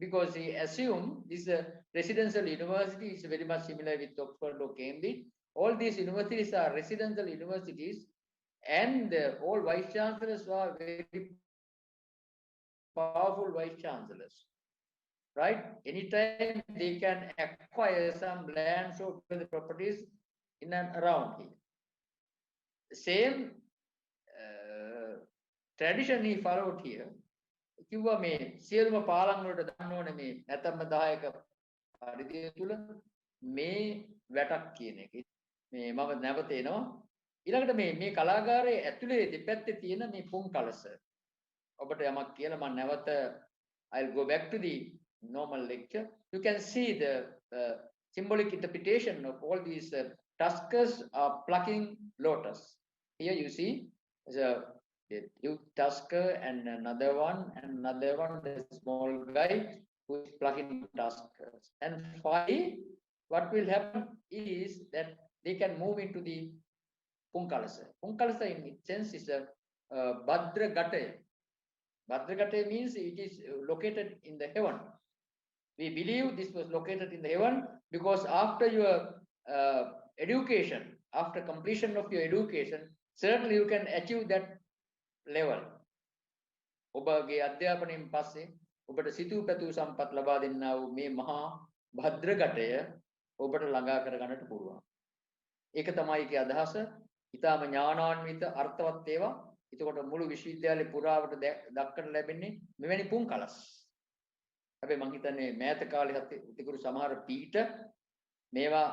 because he assumed this residential university is very much similar with Oxford or Cambridge. all these universities are residential universities, and all vice chancellors are very powerful vice chancellors, right? Anytime they can acquire some lands or the properties in and around here. The same tradition he followed here. කිව්වා මේ සියලුම පාලම් වලට දාන්න ඕනේ මේ නැතම්ම 10ක පරිධිය තුල මේ වැටක් කියන එක. මේ මම නැවත එනවා. ඊළඟට මේ කලාගාරයේ ඇතුලේ දෙපැත්තේ තියෙන මේ පුන් කලස. ඔබට යමක් කියලා මම නැවත I'll go back to the normal lecture. You can see the symbolic interpretation of all these tuskers are plucking lotus. Here you see the huge tusker and another one, the small guy who is plucking tuskers. And finally, what will happen is that they can move into the Punkalasa. Punkalasa in its sense is a Bhadragate. Bhadragate means it is located in the heaven. We believe this was located in the heaven because after your education, after completion of your education, certainly you can achieve that level. ඔබගේ අධ්‍යාපනයෙන් පස්සේ ඔබට සිතූ පැතූ සම්පත් ලබා දෙන්නා වූ මේ මහා භද්‍රගටය ඔබට ළඟා කර ගන්නට පුළුවන්. ඒක තමයි ඒකේ අදහස. ඊටාම ඥානාන්විත අර්ථවත් ඒවා. එතකොට මුළු විශ්වවිද්‍යාලේ පුරාවට දක්වන්න ලැබෙන්නේ මෙවැනි පුන් කලස්. හැබැයි මම හිතන්නේ මෑත කාලේ තිබුණු සමහර පීඨ මේවා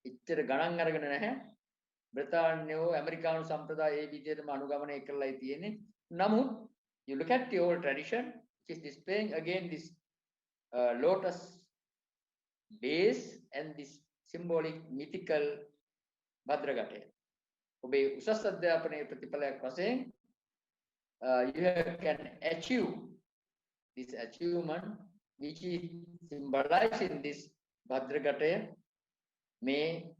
ඉච්ඡර ගණන් අරගෙන නැහැ. බ්‍රිතාන්‍යෝ ඇමරිකානු සම්ප්‍රදාය ඒ විදිහටම අනුගමනය කරලායි තියෙන්නේ. නමුත් you look at the old tradition which is displaying again this lotus base and this symbolic mythical Bhadragate. ඔබේ උසස් අධ්‍යාපනයේ ප්‍රතිඵලයක් වශයෙන් you can achieve this achievement which is symbolized in this Bhadragate. මේ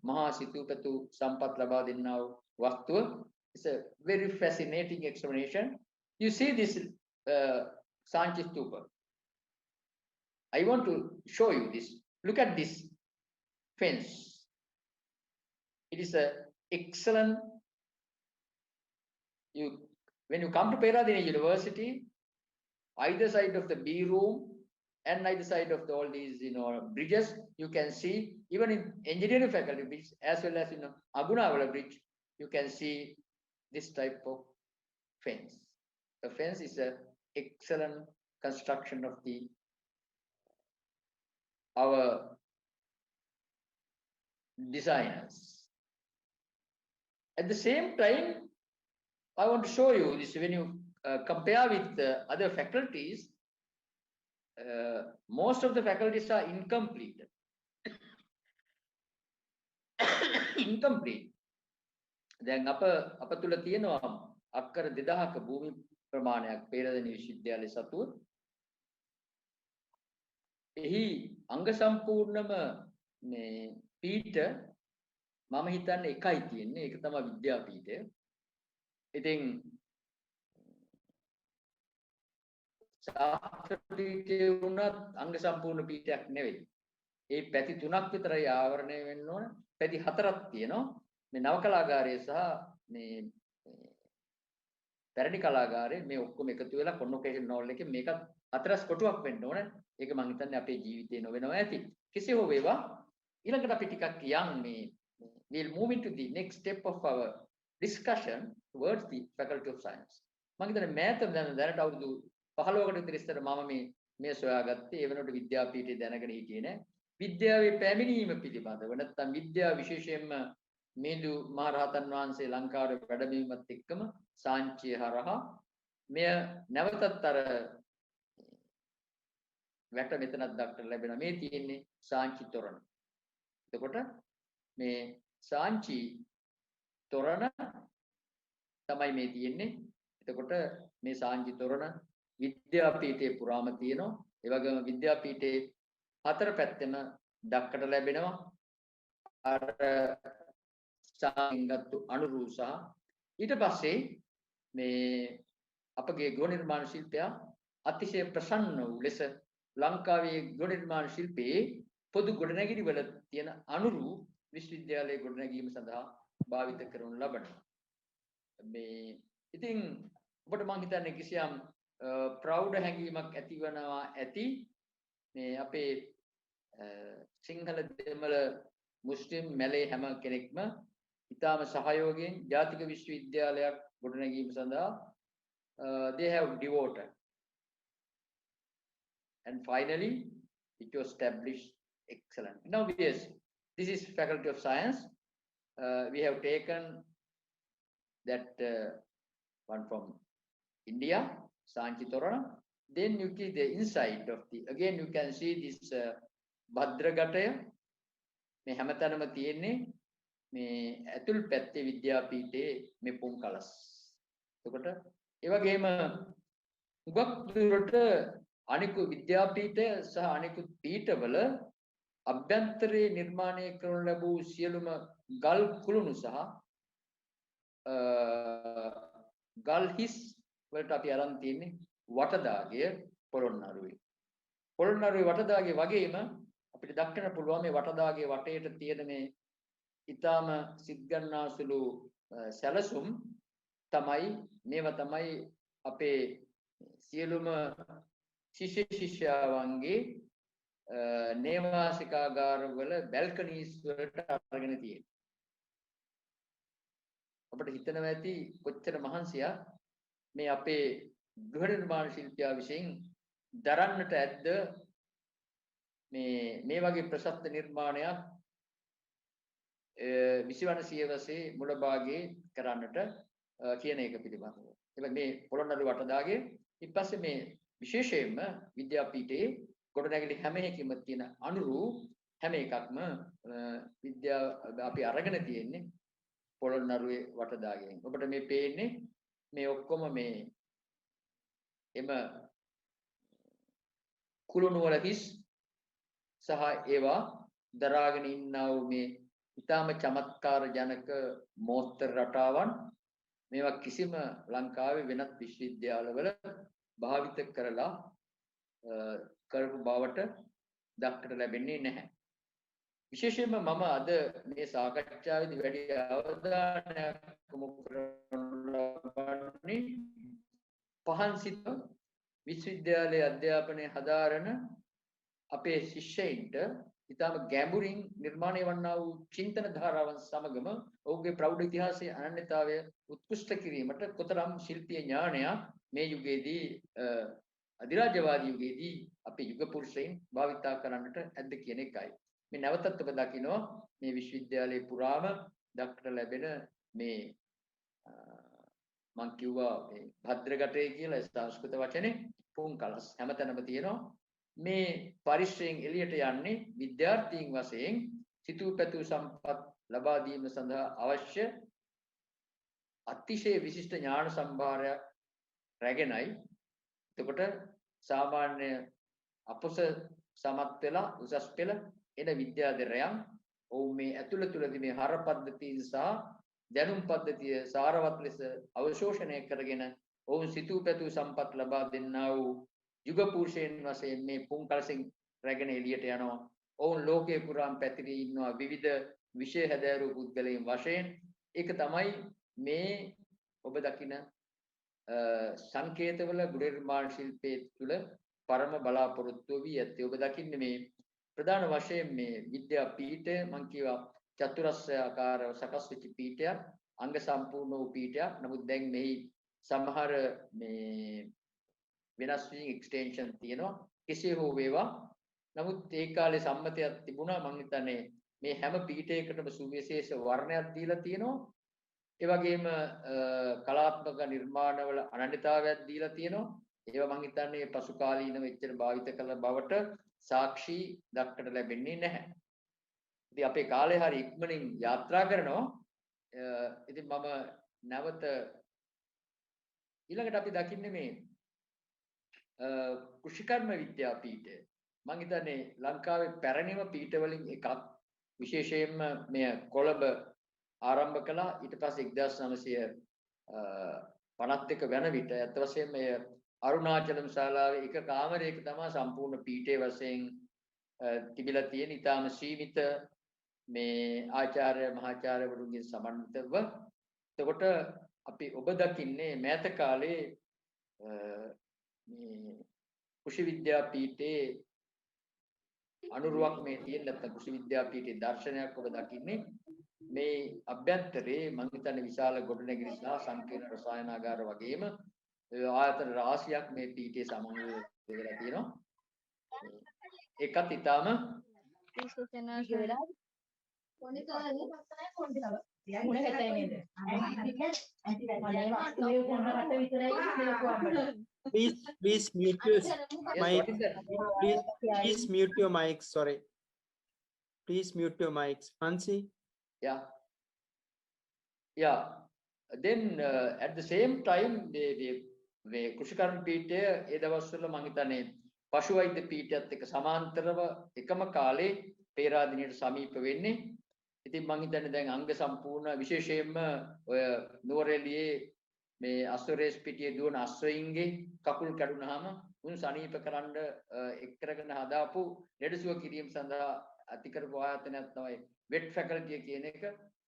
මහා සිතූපතු සම්පත් ලබා දෙන්නා වූ වස්තුව. It's a very fascinating explanation. You see this Sanchi Stupa. I want to show you this. Look at this fence. It is a excellent. When you come to Peradeniya University, either side of the B room and either side of all these bridges, you can see, even in engineering faculty as well as in Agunavala bridge, you can see this type of fence. The fence is an excellent construction of our designers. At the same time, I want to show you this. When you compare with other faculties, most of the faculties are incomplete. Incomplete. දැන් අප තුල තියෙනවා අක්කර 2000ක භූමි ප්‍රමාණයක් පේරාදෙණිය විශ්වවිද්‍යාලය සතුව. එහි අංග සම්පූර්ණම මේ පීඨ මම හිතන්නේ එකයි තියෙන්නේ. ඒක තමයි විද්‍යාපීඨය. ඉතින් සාහිත්‍ය උනත් අංග සම්පූර්ණ පීඨයක් නෙවෙයි. ඒ පැති තුනක් විතරයි ආවරණය වෙන්න ඕන. පැති හතරක් තියෙනවා. මේ නව කලාගාරය සහ මේ පැරණි කලාගාරය මේ ඔක්කොම එකතු වෙලා කොන්වොකේෂන් හෝල් එකේ මේකත් හතරස් කොටුවක් වෙන්න ඕන. ඒක මම හිතන්නේ අපේ ජීවිතේ නොවෙනවා ඇති. කෙසේ හෝ වේවා ඊළඟට අපි ටිකක් යන් මේ we'll move into the next step of our discussion towards the faculty of science. මම හිතන්නේ මෑත දැනට අවුරුදු 15කට විතර ඉස්සර මම මේ සොයාගත්තේ ඒ වෙනකොට විද්‍යාපීඨය දැනගෙන හිටියේ නෑ. විද්‍යාවේ පැමිණීම පිළිබඳව නැත්නම් විද්‍යාව විශේෂයෙන්ම මේදු මහරහතන් වහන්සේ ලංකාවට වැඩමවීමත් එක්කම සාංචිය හරහා මෙය නැවතත් අර වැට මෙතනක් දක්වන්න ලැබෙනවා. මේ තියෙන්නේ සාංචි තොරණ. එතකොට මේ සාංචි තොරණ තමයි මේ තියෙන්නේ. එතකොට මේ සාංචි තොරණ විද්‍යාපීඨයේ පුරාම තියෙනවා. ඒ වගේම විද්‍යාපීඨයේ හතර පැත්තෙම දක්කට ලැබෙනවා. අර සාංගතු අනුරූ සහ ඊට පස්සේ මේ අපගේ ගෘහ නිර්මාණ ශිල්පියා අතිශය ප්‍රසන්න වූ ලෙස ලංකාවේ ගෘහ නිර්මාණ ශිල්පයේ පොදු ගොඩනැගිලි වල තියෙන අනුරූ විශ්වවිද්‍යාලයේ ගොඩනැගීම සඳහා භාවිත කරනු ලබනවා. මේ ඉතින් ඔබට මම හිතන්නේ කිසියම් ප්‍රෞඩ හැඟීමක් ඇතිවනවා ඇති මේ අපේ සිංහල දෙමළ මුස්ලිම් මැලේ හැම කෙනෙක්ම ඉතාම සහයෝගයෙන් ජාතික විශ්වවිද්‍යාලයක් ගොඩනැගීම සඳහා they have devoted. And finally, it was established excellent. Now, yes, this is Faculty of Science. We have taken that one from India, Sanchi Torana. Then you see the inside of the, again you can see this Bhadragataya. මේ හැමතැනම තියෙන්නේ මේ ඇතුල් පැත්තේ විද්‍යාපීඨයේ මේ පුංකලස්. එතකොට ඒ වගේම උගක් දුරට අනිකුත් විද්‍යාපීඨය සහ අනිකුත් පීඨවල අභ්‍යන්තරයේ නිර්මාණය කරනු ලැබූ සියලුම ගල් කුළුණු සහ ගල් හිස් වලට අපි අරන් තියෙන්නේ වටදාගය පොළොන්නරුවේ. පොළොන්නරුවේ වටදාගය වගේම අපිට දක්වන්න පුළුවන් මේ වටදාගයේ වටේට තියෙන මේ ඊටාම සිත්ගන්නාසුළු සැලසුම් තමයි මේවා තමයි අපේ සියලුම ශිෂ්‍ය ශිෂ්‍යාවන්ගේ නේවාසිකාගාරවල බැල්කනීස් වලට අරගෙන තියෙන්නේ. අපිට හිතනවා ඇති කොච්චර මහන්සියක් මේ අපේ ගෘහ නිර්මාණ ශිල්පියා විසින් දරන්නට ඇද්ද මේ වගේ ප්‍රශස්ත නිර්මාණයක් 21 සියවසේ මුල භාගයේ කරන්නට කියන එක පිළිබඳව. එබැවින් මේ පොළොන්නරුව වටදාගේ ඊපස්සේ මේ විශේෂයෙන්ම විද්‍යාපීඨයේ ගොඩනැගිලි හැම එකකින්ම තියෙන අනුරු හැම එකක්ම විද්‍යාව අපි අරගෙන තියෙන්නේ පොළොන්නරුවේ වටදාගෙන්. ඔබට මේ පේන්නේ මේ ඔක්කොම මේ එම කුළුණු වල හිස් සහ ඒවා දරාගෙන ඉන්නා වූ මේ ඊටාම චමත්කාර ජනක මෝස්තර රටාවන් මේවා කිසිම ලංකාවේ වෙනත් විශ්වවිද්‍යාලවල භාවිත කරලා කරපු බවට දක්නට ලැබෙන්නේ නැහැ. විශේෂයෙන්ම මම අද මේ සාකච්ඡාවේදී වැඩි අවධානයක් යොමු කරන්නේ පහන්සිත විශ්වවිද්‍යාලයේ අධ්‍යාපනය හදාරන අපේ ශිෂ්‍යයින්ට ඉතාම ගැඹුරින් නිර්මාණය වන්නා වූ චින්තන ධාරාවන් සමගම ඔහුගේ ප්‍රෞಢ ඉතිහාසයේ අනන්‍යතාවය උත්කෘෂ්ඨ කිරීමට කොතරම් ශිල්පීය ඥානයක් මේ යුගයේදී අධිරාජ්‍යවාදී යුගයේදී අපේ යුග පුරුෂයන් භාවිතා කරන්නට ඇද්ද කියන එකයි. මේ නැවතත් ඔබ දකිනවා මේ විශ්වවිද්‍යාලයේ පුරාම දක්නට ලැබෙන මේ මං කිව්වා මේ භද්‍රගටේ කියලා සංස්කෘත වචනේ පුංකලස් හැමතැනම තියෙනවා. මේ පරිශ්‍රයෙන් එළියට යන්නේ විද්‍යාර්ථීන් වශයෙන් සිතූ පැතූ සම්පත් ලබා දීම සඳහා අවශ්‍ය අතිශය විශිෂ්ට ඥාන සම්භාරයක් රැගෙනයි. එතකොට සාමාන්‍ය අපොස සමත් වෙලා උසස් පෙළ එන විද්‍යාධරයන් ඔවුන් මේ ඇතුළතුලදී මේ හර පද්ධතිය සහ දැනුම් පද්ධතිය සාරවත් ලෙස අවශෝෂණය කරගෙන ඔවුන් සිතූ පැතූ සම්පත් ලබා දෙන්නා වූ යුග පුරුෂයන් වශයෙන් මේ පුංකලසින් රැගෙන එළියට යනවා. ඔවුන් ලෝකේ පුරාම පැතිරී ඉන්නවා විවිධ විෂය හැදෑරූ පුද්ගලයන් වශයෙන්. ඒක තමයි මේ ඔබ දකින සංකේතවල ගෘහ නිර්මාණ ශිල්පයේ තුල පරම බලාපොරොත්තු වී ඇත්තේ. ඔබ දකින්නේ මේ ප්‍රධාන වශයෙන් මේ විද්‍යාපීඨය මම කියවා චතුරස්‍රාකාරව සකස් වෙච්ච පීඨයක්, අංග සම්පූර්ණ වූ පීඨයක්. නමුත් දැන් මෙහි සමහර මේ වෙනස් වී එක්ස්ටෙන්ෂන් තියෙනවා. කෙසේ හෝ වේවා. නමුත් ඒ කාලේ සම්මතයක් තිබුණා. මම හිතන්නේ මේ හැම පීඨයකටම සුවිශේෂ වර්ණයක් දීලා තියෙනවා. ඒ වගේම කලාත්මක නිර්මාණවල අනන්‍යතාවයක් දීලා තියෙනවා. ඒවා මම හිතන්නේ පසු කාලීනව එච්චර භාවිත කළ බවට සාක්ෂි දක්නට ලැබෙන්නේ නැහැ. ඉතින් අපේ කාලේ හරි ඉක්මනින් යාත්‍රා කරනවා. ඉතින් මම නැවත ඊළඟට අපි දකින්නේ මේ කෘෂිකර්ම විද්‍යාපීඨය. මම හිතන්නේ ලංකාවේ පැරණිම පීඨ වලින් එකක්. විශේෂයෙන්ම මෙය කොළඹ ආරම්භ කළා. ඊට පස්සේ 1951 වෙන විට අත් වශයෙන්ම මෙය අරුණාචලම් ශාලාවේ එක කාමරයක තමයි සම්පූර්ණ පීඨයේ වශයෙන් තිබිලා තියෙන. ඊටාම සීමිත මේ ආචාර්ය මහාචාර්යවරුන්ගේ සමන්විතව එතකොට අපි ඔබ දකින්නේ මෑත කාලේ මේ කුෂි විද්‍යාපීඨයේ අනුරුවක් මේ තියෙන නැත්නම් කුෂි විද්‍යාපීඨයේ දර්ශනයක් ඔබ දකින්නේ මේ අභ්‍යන්තරේ මම හිතන්නේ විශාල ගොඩනැගිලි සහ සංකීර්ණ රසායනාගාර වගේම ආයතන රාශියක් මේ පීඨයේ සමන්විත වෙලා තියෙනවා. ඒකත් ඊටාම Please mute your mic. Please mute your mic. Sorry. Please mute your mics. Hansi. Yeah. Then at the same time, the කුෂිකර්ම පීඨය ඒ දවස්වල මම හිතන්නේ පශු වෛද්‍ය පීඨයත් එක්ක සමාන්තරව එකම කාලේ පේරාදෙණියට සමීප වෙන්නේ. ඉතින් මම හිතන්නේ දැන් අංග සම්පූර්ණ විශේෂයෙන්ම ඔය නුවරඑළියේ මේ අස්වරේස් පිටියේ දුවන අස්වැයින්ගේ කකුල් කැඩුනහම උන් සනීප කරන්න එක් කරගෙන හදාපු ලෙඩසුව කිරීම සඳහා ඇති කරපු ආයතනයක් තමයි වෙට් ෆැකල්ටි කියන එක.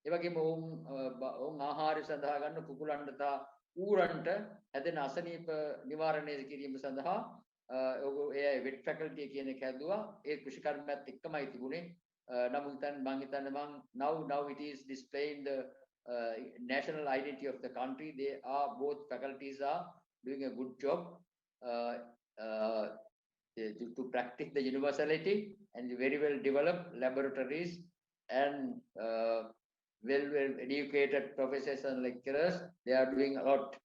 ඒ වගේම ඔවුන් ආහාරය සඳහා ගන්න කුකුලන්ට තා ඌරන්ට හැදෙන අසනීප නිවාරණය කිරීම සඳහා ඒ වෙට් ෆැකල්ටි කියන එක හැදුවා. ඒ කුෂිකර්මයත් එක්කමයි තිබුණේ. නමුත් මම හිතන්නේ now it is displaying the national identity of the country. They are both faculties are doing a good job to practice the universality and very well developed laboratories and well educated professors and lecturers. They are doing a lot.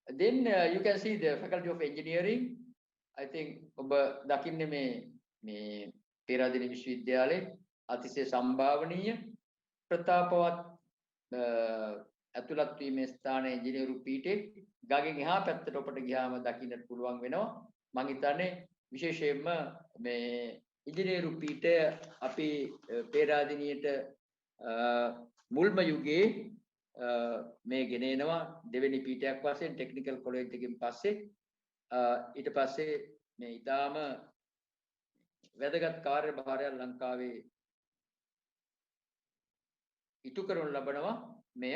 Then you can see the faculty of engineering. I think ඔබ දකින්නේ මේ පේරාදෙණිය විශ්වවිද්‍යාලයේ අතිශය සම්භාවනීය ප්‍රතාපවත් ඇතුළත් වීමේ ස්ථානයේ ඉංජිනේරු පීඨේ ගගෙන් එහා පැත්තට ඔබට ගියාම දකින්නට පුළුවන් වෙනවා. මම හිතන්නේ විශේෂයෙන්ම මේ ඉංජිනේරු පීඨය අපි පේරාදෙණියට මුල්ම යුගයේ මේ ගෙනෙනවා දෙවෙනි පීඨයක් වශයෙන් ටෙක්නිකල් කොලෙජ් එකකින් පස්සේ ඊට පස්සේ මේ ඊටාම වැදගත් කාර්යභාරයක් ලංකාවේ ඉටු කරනු ලබනවා. මෙය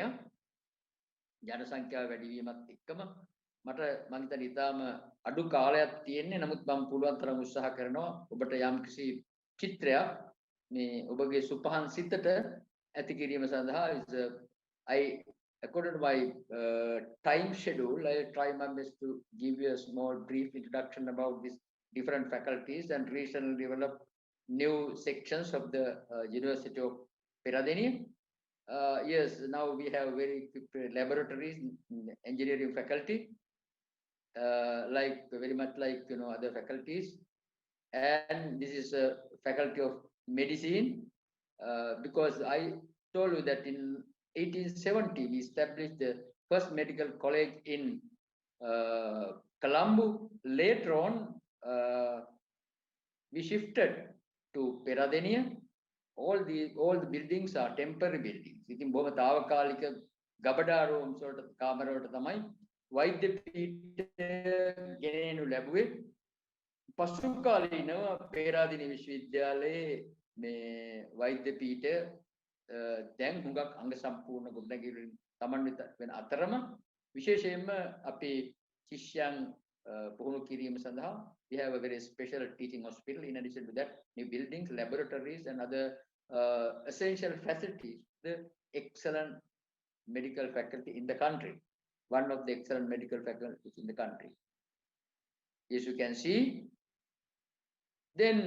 ජනසංඛ්‍යාව වැඩි වීමත් එක්කම මට මම හිතන්නේ ඊටාම අඩු කාලයක් තියෙන්නේ. නමුත් මම පුළුවන් තරම් උත්සාහ කරනවා ඔබට යම්කිසි චිත්‍රයක් මේ ඔබගේ සුපහන් සිතට ඇති කිරීම සඳහා according to my time schedule, I try my best to give you a small brief introduction about these different faculties and recently develop new sections of the University of Peradeniya. Yes, now we have very laboratories in engineering faculty, like very much like other faculties, and this is a faculty of medicine because I told you that in 1870 we established the first medical college in Colombo. Later on we shifted to Peradeniya. All the buildings are temporary buildings. ඉතින් බොහොම తాවකාලික ගබඩා rooms වලට කාමර වලට තමයි වෛද්‍ය පීඨය ගෙනෙනු ලැබුවේ. පසු කාලීනව පේරාදෙණිය විශ්වවිද්‍යාලයේ මේ වෛද්‍ය පීඨය දැන් හුඟක් අංග සම්පූර්ණ ගොඩනැගිලි සමන්විත වෙන අතරම විශේෂයෙන්ම අපි ශිෂ්‍යයන් පුහුණු කිරීම සඳහා we have a very special teaching hospital. In addition to that, new buildings, laboratories and other essential facilities. The excellent medical faculty in the country, one of the excellent medical faculties in the country. As you can see, then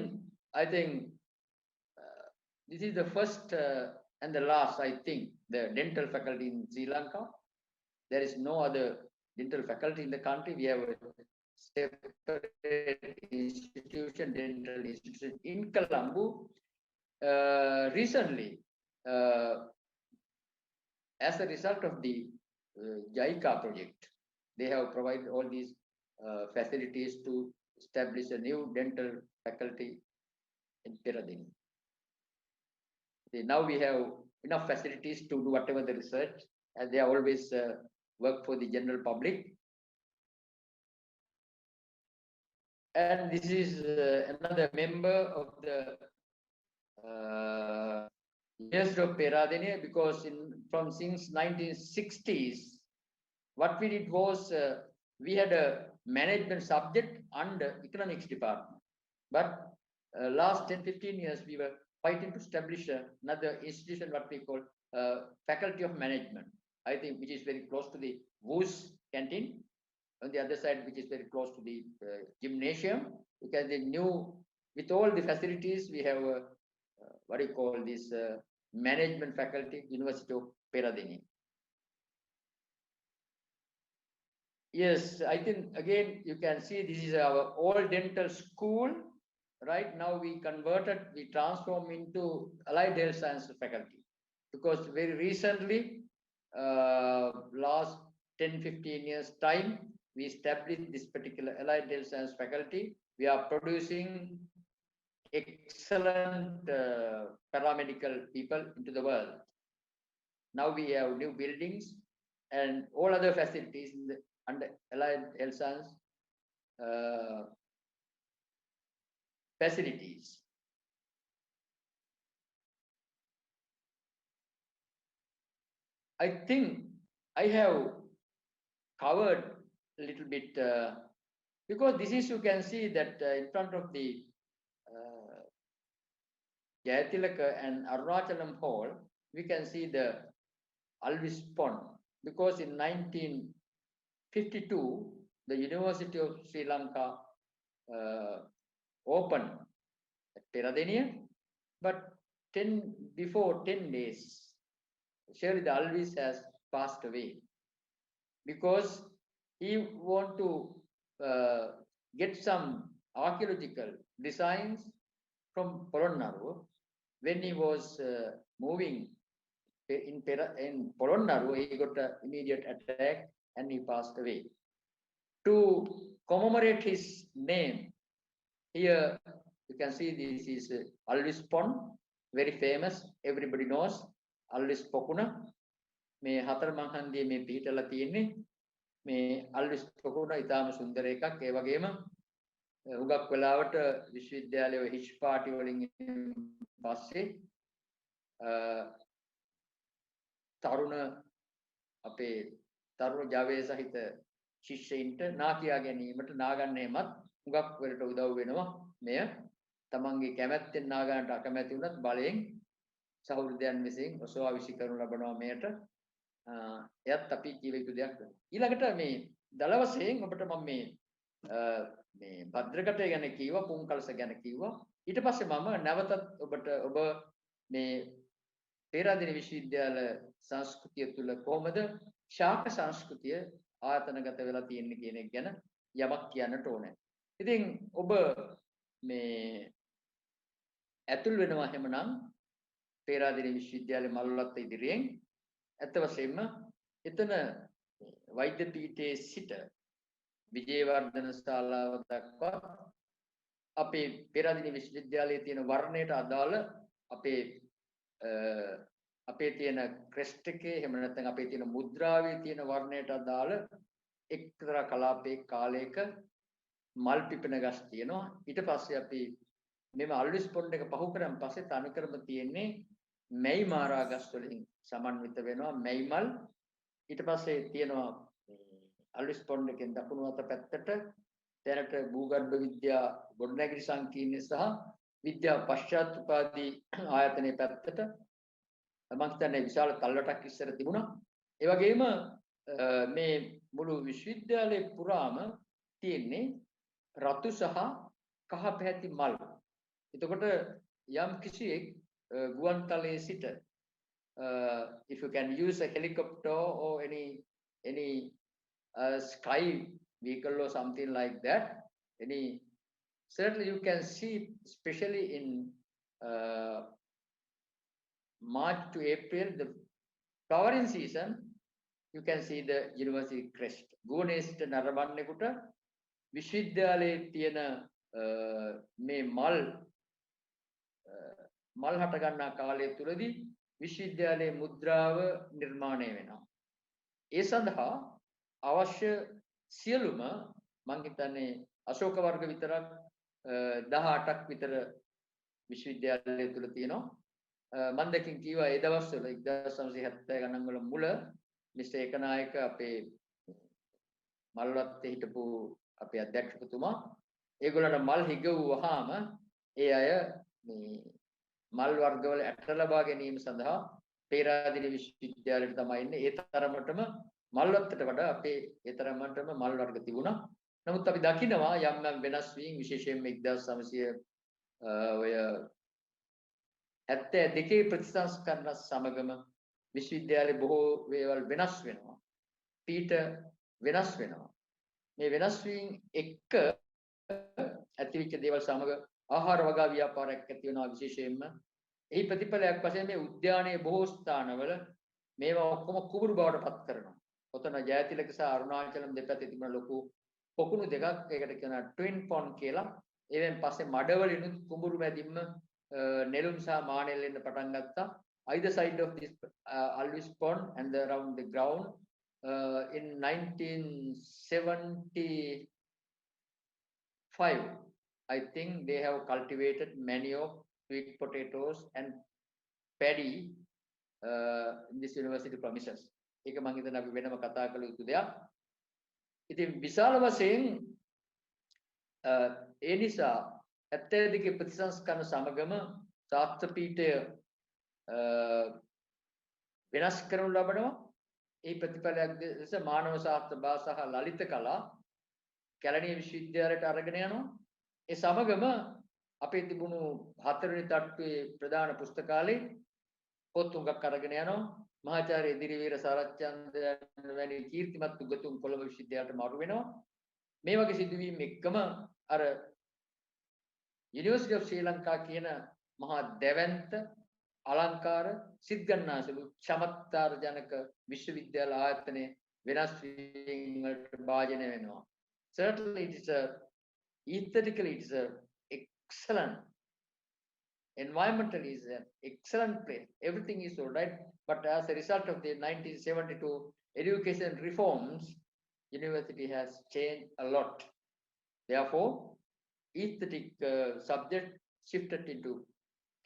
I think this is the first and the last, I think, the dental faculty in Sri Lanka. There is no other dental faculty in the country. We have a separate institution, dental institution in Colombo. Recently, as a result of the JICA project, they have provided all these facilities to establish a new dental faculty in Peradeniya. Now we have enough facilities to do whatever the research, and they always work for the general public. And this is another member of the University of Peradeniya, because from since 1960s, what we did was we had a management subject under economics department. But last 10-15 years, we were fighting to establish another institution, what we call faculty of management. I think which is very close to the WUS canteen. On the other side, which is very close to the gymnasium, because the new, with all the facilities, we have what do you call this management faculty, University of Peradeniya. Yes, I think again you can see this is our old dental school. Right now we converted, we transformed into allied health science faculty, because very recently, last 10-15 years time, we established this particular allied health science faculty. We are producing excellent paramedical people into the world. Now we have new buildings and all other facilities in the, under allied health science facilities. I think I have covered a little bit because this is, you can see that in front of the Jayatilaka and Arunachalam Hall, we can see the Alvis Pond, because in 1952, the University of Sri Lanka opened at Peradeniya, but before 10 days, surely the Alvis has passed away, because he want to get some archaeological designs from Polonnaruwa. When he was moving in Polonnaruwa, he got an immediate attack and he passed away. To commemorate his name, here you can see this is Alvis Pond, very famous, everybody knows. Alvis Pokuna, මේ හතර මං හන්දියේ මේ පිටලා තියෙන්නේ මේ අල්විස් පොකුණ ඉතාම සුන්දර එකක්. ඒ වගේම හුඟක් වෙලාවට විශ්වවිද්‍යාලයේ හිච් පාටි වලින් පස්සේ තරුණ අපේ තරුණ ජවයේ සහිත ශිෂ්‍යයින්ට නාකියා ගැනීමට නාගන්නේමත් හුඟක් වෙලට උදව් වෙනවා. මෙය තමන්ගේ කැමැත්තෙන් නාගන්නට අකමැති වුණත් බලයෙන් සහෘදයන් විසින් ඔසවා විසි කරනු ලබනවා මෙයට. එයත් අපි කිය යුතු දෙයක්. ඊළඟට මේ දල වශයෙන් ඔබට මම මේ භද්‍රකටය ගැන කිව්වා, පුන්කලස ගැන කිව්වා. ඊට පස්සේ මම නැවතත් ඔබට ඔබ මේ පේරාදෙණිය විශ්වවිද්‍යාල සංස්කෘතිය තුල කොහොමද ශාක සංස්කෘතිය ආයතනගත වෙලා තියෙන්නේ කියන එක ගැන යමක් කියන්නට ඕනේ. ඉතින් ඔබ මේ ඇතුල් වෙනවා එහෙමනම් පේරාදෙණිය විශ්වවිද්‍යාලයේ මල්ලත් ඉදිරියෙන් ඇත්ත වශයෙන්ම එතන වෛද්‍ය පීඨයේ සිට විජේවර්ධන ශාලාව දක්වා අපේ පේරාදෙණිය විශ්වවිද්‍යාලයේ තියෙන වර්ණයට අදාළ අපේ තියෙන ක්‍රෙස්ට් එකේ එහෙම නැත්නම් අපේ තියෙන මුද්‍රාවේ තියෙන වර්ණයට අදාළ එක්තරා කලාපයේ කාලයක මල් පිපෙන ගස් තියෙනවා. ඊට පස්සේ අපි මෙම අල්විස් පොන්ඩ් එක පහු කරන් පස්සේ තනිකරම තියෙන්නේ මැයි මාරා ගස් වලින් සමන්විත වෙනවා මැයි මල්. ඊට පස්සේ තියෙනවා අල්විස් පොන්ඩ් එකෙන් දකුණු අත පැත්තට දැනට භූගර්භ විද්‍යා ගොඩනැගිලි සංකීර්ණය සහ විද්‍යා පශ්චාත් උපාධි ආයතනයේ පැත්තට මම හිතන්නේ විශාල කල්වටක් ඉස්සර තිබුණා. ඒ වගේම මේ මුළු විශ්වවිද්‍යාලයේ පුරාම තියෙන්නේ රතු සහ කහ පැහැති මල්. එතකොට යම් කිසියෙක් ගුවන්තලයේ සිට if you can use a helicopter or any sky vehicle or something like that, certainly you can see, especially in March to April, the flowering season, you can see the university crest. ගුවනේසිට නරඹන්නෙකුට විශ්වවිද්‍යාලයේ තියෙන මේ මල් හට ගන්නා කාලය තුලදී විශ්වවිද්‍යාලයේ මුද්‍රාව නිර්මාණය වෙනවා. ඒ සඳහා අවශ්‍ය සියලුම මම හිතන්නේ අශෝක වර්ග විතරක් 18ක් විතර විශ්වවිද්‍යාලය තුල තියෙනවා. මම දැකින් කීවා ඒ දවස්වල 1970 ගණන් වල මුල මිස්ටර් ඒකනායක අපේ මල්වත්තේ හිටපු අපේ අධ්‍යක්ෂකතුමා ඒගොල්ලන්ට මල් හිගවුවාම ඒ අය මේ මල් වර්ගවල ඇට ලබා ගැනීම සඳහා පේරාදෙණිය විශ්වවිද්‍යාලයට තමයි ඉන්නේ. ඒ තරමටම මල්වත්තට වඩා අපේ ඒ තරමටම මල් වර්ග තිබුණා. නමුත් අපි දකිනවා යම් යම් වෙනස් වීම විශේෂයෙන්ම 1900 ඔය 72 ප්‍රතිසංස්කරණ සමගම විශ්වවිද්‍යාලේ බොහෝ වේවල් වෙනස් වෙනවා. පීඨ වෙනස් වෙනවා. මේ වෙනස් වීම එක්ක ඇතිවෙච්ච දේවල් සමග ආහාර වගා ව්‍යාපාරයක් ඇති වෙනවා විශේෂයෙන්ම. එහි ප්‍රතිඵලයක් වශයෙන් මේ උද්‍යානයේ බොහෝ ස්ථානවල මේවා ඔක්කොම කුඹුරු බවට පත් කරනවා. ඔතන ජයතිලක සහ අරුණාචලම් දෙපැත්තේ තිබුණ ලොකු පොකුණු දෙකක් ඒකට කියනවා ට්වින් පොන්ඩ් කියලා. ඒවෙන් පස්සේ මඩවලිනුත් කුඹුරු මැදින්ම නෙළුම් සහ මානෙල් එන්න පටන් ගත්තා. Either side of this Alvis pond and around the ground in 1975 I think they have cultivated manioc, sweet potatoes and paddy in this university premises. ඒක මම හිතන අපි වෙනම කතා කළ යුතු දෙයක්. ඉතින් විශාල වශයෙන් ඒ නිසා 72 ප්‍රතිසංස්කරණ සමගම ශාස්ත්‍ර පීඨය වෙනස් කරනු ලබනවා. ඒ ප්‍රතිඵලයක් ලෙස මානව ශාස්ත්‍ර භාෂා සහ ලලිත කලා කැලණිය විශ්වවිද්‍යාලයට අරගෙන යනවා. ඒ සමගම අපේ තිබුණු 4 වෙනි තට්ටුවේ ප්‍රධාන පුස්තකාලේ පොත් තුනක් අරගෙන යනවා. මහාචාර්ය ඉදිරිවීර සරච්චන්ද්‍රයන් වැනි කීර්තිමත් උගතුන් කොළඹ විශ්වවිද්‍යාලයට මාරු වෙනවා. මේ වගේ සිදුවීම් එක්කම අර University of Sri Lanka කියන මහා දැවැන්ත අලංකාර සිත් ගන්නාසුළු චමත්කාර ජනක විශ්වවිද්‍යාල ආයතනයේ වෙනස් වීම වලට භාජනය වෙනවා. Certainly it is aesthetically it is a excellent, environmentally is an excellent place. Everything is all right, but as a result of the 1972 education reforms, university has changed a lot. Therefore, aesthetic subject shifted into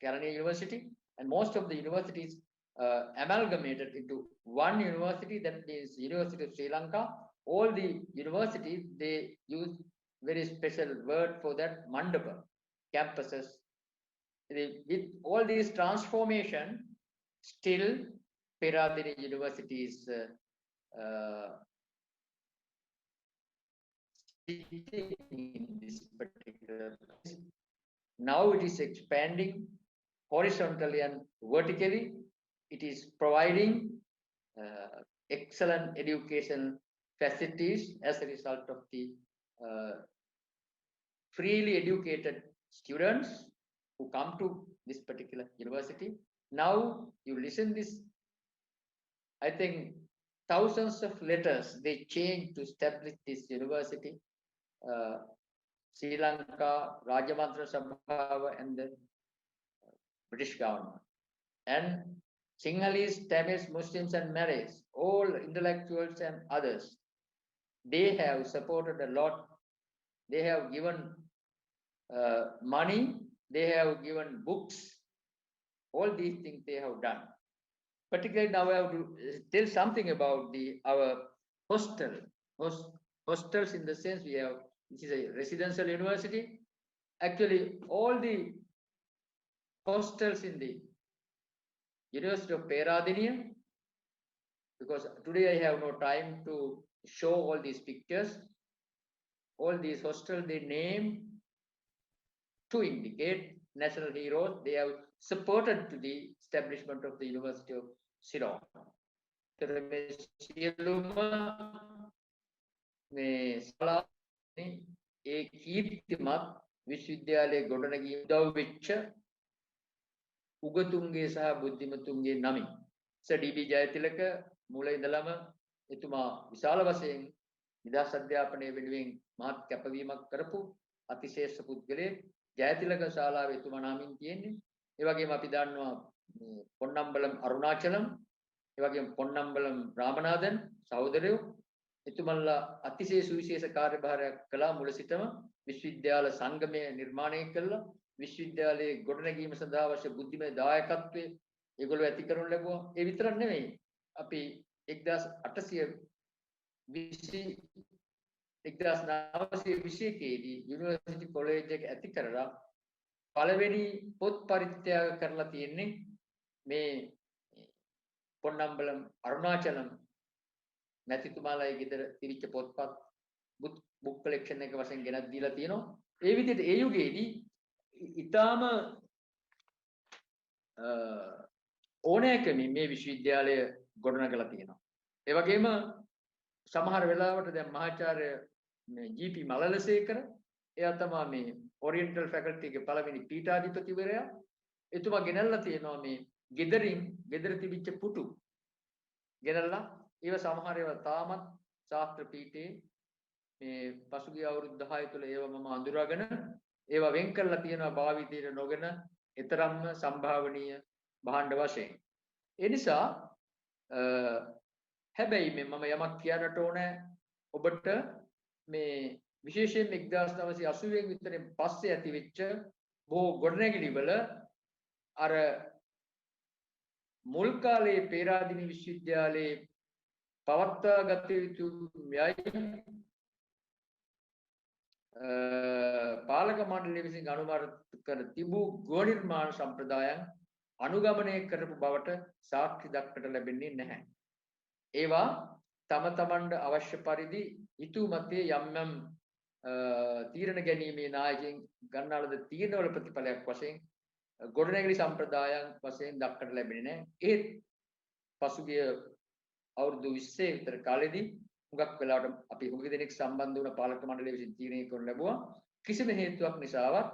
Peradeniya University, and most of the universities amalgamated into one university, that means University of Sri Lanka. All the universities, they use very special word for that, mandapa, campuses. With all these transformation, still Peradeniya University is in this particular place. Now it is expanding horizontally and vertically. It is providing excellent education facilities as a result of the freely educated students who come to this particular university. Now you listen this, I think thousands of letters they change to establish this university. Sri Lanka, Rajamantra Sabha and the British government. And Sinhalese, Tamils, Muslims and Malays, all intellectuals and others, they have supported a lot. They have given money, they have given books, all these things they have done. Particularly now I have to tell something about our hostel. Hostels in the sense we have, this is a residential university. Actually, all the hostels in the University of Peradeniya, because today I have no time to show all these pictures. All these hostels, they name to indicate national heroes. They have supported to the establishment of the University of Ceylon. ඒ කීර්තිමත් විශ්වවිද්‍යාලයේ ගොඩනැගී උදව් වෙච්ච උගතුන්ගේ සහ බුද්ධිමතුන්ගේ නමින් D. B.. Jayathilaka මුල ඉඳලම එතුමා විශාල වශයෙන් විදහාස් අධ්‍යාපනය වෙනුවෙන් මහත් කැපවීමක් කරපු අතිශේෂ පුද්ගලයෙක්. ජයතිලක ශාලාවේ එතුමා නාමින් තියෙන්නේ. ඒ වගේම අපි දන්නවා පොන්නම්බලම් අරුණාචලම්, ඒ වගේම පොන්නම්බලම් රාමනාදන් සහෝදරයෝ, එතුමන්ලා අතිශය සුවිශේෂ කාර්යභාරයක් කළා. මුල සිටම විශ්වවිද්‍යාල සංගමය නිර්මාණය කළා. විශ්වවිද්‍යාලයේ ගොඩනැගීම සඳහා අවශ්‍ය බුද්ධිමය දායකත්වයේ ඒගොල්ලෝ ඇති කරනු ලැබුවා. ඒ විතරක් නෙමෙයි. අපි 1921 දී යුනිවර්සිටි කොලෙජ් එක ඇති කරලා පළවෙනි පොත් පරිත්‍යාග කරලා තියෙන්නේ මේ පොන්නම්බලම් අරුණාචලම් මැතිතුමාලාගේ ගෙදර තිරිච්ච පොත්පත් බුක් කලෙක්ෂන් එක වශයෙන් ගෙනත් දීලා තියෙනවා. ඒ විදිහට ඒ යුගයේදී ඊටාම ඕනෑකමින් මේ විශ්වවිද්‍යාලය ගොඩනගලා තියෙනවා. ඒ වගේම සමහර වෙලාවට දැන් මහාචාර්ය ජී.පී. මලලසේකර එයා තමයි මේ ඔරියන්ටල් ෆැකල්ටි එකේ පළවෙනි පීඨාධිපතිවරයා. එතුමා ගෙනල්ලා තියෙනවා මේ ගෙදර තිබිච්ච පුටු ගෙනල්ලා ඒව සමහර ඒවා තාමත් ශාස්ත්‍ර පීඨයේ මේ පසුගිය අවුරුදු 10 තුළ ඒව මම අඳුරගෙන ඒවා වෙන් කරලා තියෙනවා භාවිතයට නොගෙන ඊතරම්ම සම්භාවනීය භාණ්ඩ වශයෙන්. ඒ නිසා හැබැයි මම යමක් කියන්නට ඕනේ ඔබට මේ විශේෂයෙන් 1980 විතරෙන් පස්සේ ඇතිවෙච්ච බොහෝ ගොඩනැගිලි වල අර මුල් කාලයේ පේරාදෙණිය විශ්වවිද්‍යාලයේ පවත්වා ගත යුතු යයි පාලක මණ්ඩලය විසින් අනුමත කර තිබූ ගෘහ නිර්මාණ සම්ප්‍රදායන් අනුගමනය කරපු බවට සාක්ෂි දක්නට ලැබෙන්නේ නැහැ. ඒවා තම තමන්ට අවශ්‍ය පරිදි හිතු මතයේ යම් තීරණ ගැනීමේ නායකයන් ගන්නා ලද තීරණවල ප්‍රතිඵලයක් වශයෙන් ගොඩනැගිලි සම්ප්‍රදායන් වශයෙන් දක්නට ලැබෙන්නේ නැහැ. ඒත් පසුගිය අවුරුදු 20 විතර කාලෙදී හුඟක් වෙලාවට අපි හුඟ දෙනෙක් සම්බන්ධ වුණ පාලක මණ්ඩලය විසින් තීරණය කරනු ලැබුවා. කිසිම හේතුවක් නිසාවත්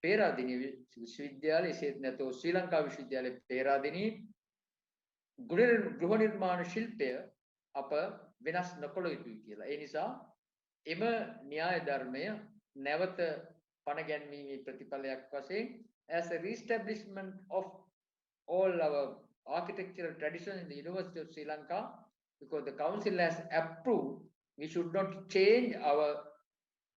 පේරාදෙණිය විශ්වවිද්‍යාලය එසේත් නැතෝ ශ්‍රී ලංකා විශ්වවිද්‍යාලයේ පේරාදෙණිය ගෘහ නිර්මාණ ශිල්පය අප වෙනස් නොකළ යුතුයි කියලා. ඒ නිසා එම න්‍යාය ධර්මය නැවත පණ ගැන්වීමේ ප්‍රතිඵලයක් වශයෙන් as a re-establishment of all our architectural traditions in the University of Sri Lanka, because the council has approved, we should not change our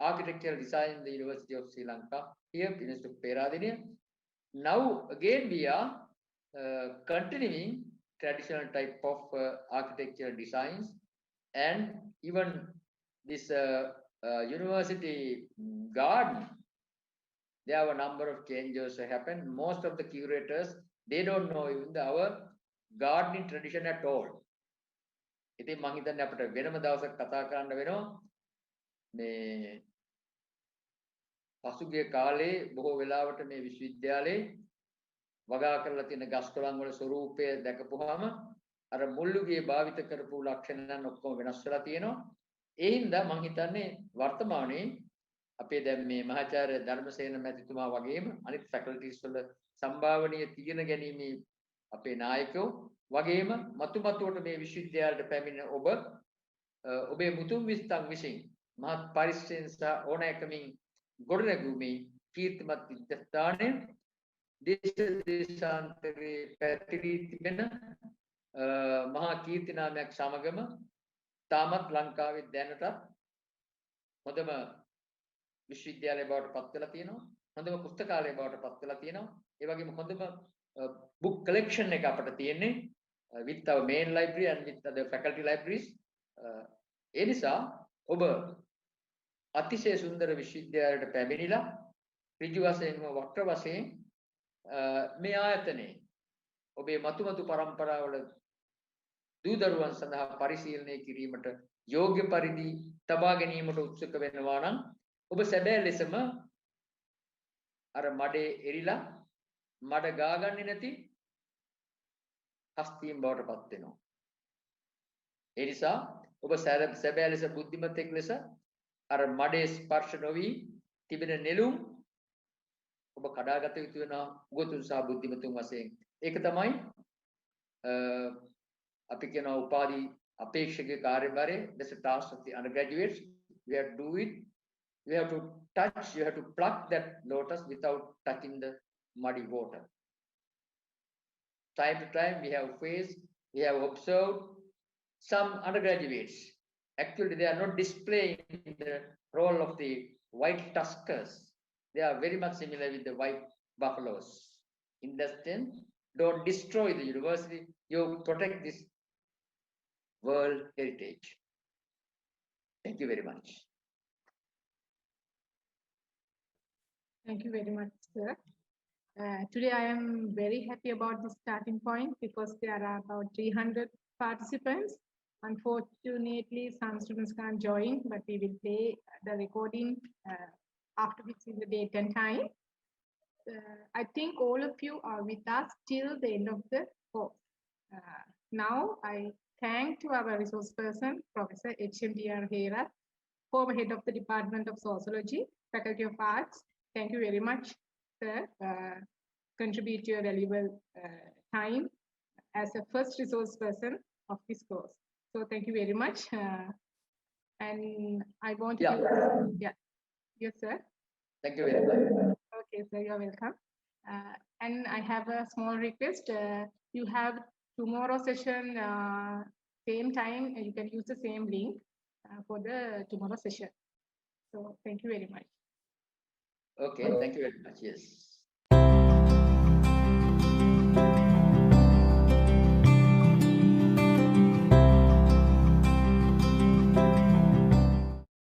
architectural design in the University of Sri Lanka, here, University of Peradeniya. Now, again, we are continuing traditional type of architectural designs, and even this university garden, there are a number of changes happened. Most of the curators, they don't know even our gardening tradition at all. ඉතින් මම හිතන්නේ අපිට වෙනම දවසක් කතා කරන්න වෙනවා මේ පසුගිය කාලේ බොහෝ වෙලාවට මේ විශ්වවිද්‍යාලේ වගා කරලා තියෙන ගස් කොළන් වල ස්වරූපය දැකපුවාම අර මුල්ලුගේ භාවිත කරපු ලක්ෂණයන් ඔක්කොම වෙනස් වෙලා තියෙනවා. ඒ හින්දා මම හිතන්නේ වර්තමානයේ අපේ දැන් මේ මහාචාර්ය ධර්මසේන මැතිතුමා වගේම අනිත් ෆැකල්ටිස් වල සම්භාවනීය තීරණ ගැනීමේ අපේ නායකයෝ වගේම මතුමතුවට මේ විශ්වවිද්‍යාලයට පැමිණ ඔබේ මුතුන් විස්තන් විසින් මහත් පරිශ්‍රයෙන් සහ ඕනෑකමින් ගොඩනැගුමේ කීර්තිමත් විද්‍යාස්ථානයේ දේශාන්තරයේ පැතිරී තිබෙන මහා කීර්ති නාමයක් සමගම තාමත් ලංකාවේ දැනටත් හොඳම විශ්වවිද්‍යාලය බවට පත් වෙලා තියෙනවා. හොඳම පුස්තකාලය බවට පත් වෙලා තියෙනවා. ඒ වගේම හොඳම book collection එක අපිට තියෙන්නේ with our main library and with the faculty libraries. ඒ නිසා ඔබ අතිශය සුන්දර විශ්වවිද්‍යාලයට පැමිණිලා ඍජු වශයෙන්ම වක්‍ර වශයෙන් මේ ආයතනයේ ඔබේ මතුමතු පරම්පරාවල දූ දරුවන් සඳහා පරිශීලනය කිරීමට යෝග්‍ය පරිදි තබා ගැනීමට උත්සුක වෙනවා නම් ඔබ සැබෑ ලෙසම අර මඩේ එරිලා මඩ ගාගන්නේ නැති හස්තියෙන් බවට පත් වෙනවා. ඒ නිසා ඔබ සැබෑ ලෙස බුද්ධිමතෙක් ලෙස අර මඩේ ස්පර්ශ නොවි තිබෙන නෙළුම් ඔබ කඩාගත යුතු වෙනවා උගතුන් සහ බුද්ධිමතුන් වශයෙන්. ඒක තමයි අපි කියන උපාධි අපේක්ෂක කාර්යභාරය. That's a task of the undergraduates. We have to do it. We have to touch, you have to pluck that lotus without touching the muddy water. Time to time we have faced, we have observed some undergraduates Actually, they are not displaying the role of the white tuskers. They are very much similar with the white buffaloes. In that sense, don't destroy the university. You protect this world heritage. Thank you very much. Thank you very much, sir. Today, I am very happy about the starting point because there are about 300 participants. Unfortunately, some students can't join, but we will play the recording after fixing the date and time. I think all of you are with us till the end of the course. Now, I thank to our resource person, Professor HMDR Herath, former head of the Department of Sociology, Faculty of Arts. Thank you very much, sir. Contribute your valuable time as a first resource person of this course. So thank you very much. And I want to yes, sir. Thank you very much. Okay, sir, you're welcome. And I have a small request. You have tomorrow session, same time, you can use the same link for the tomorrow session. So thank you very much. Okay, thank you very much. Yes.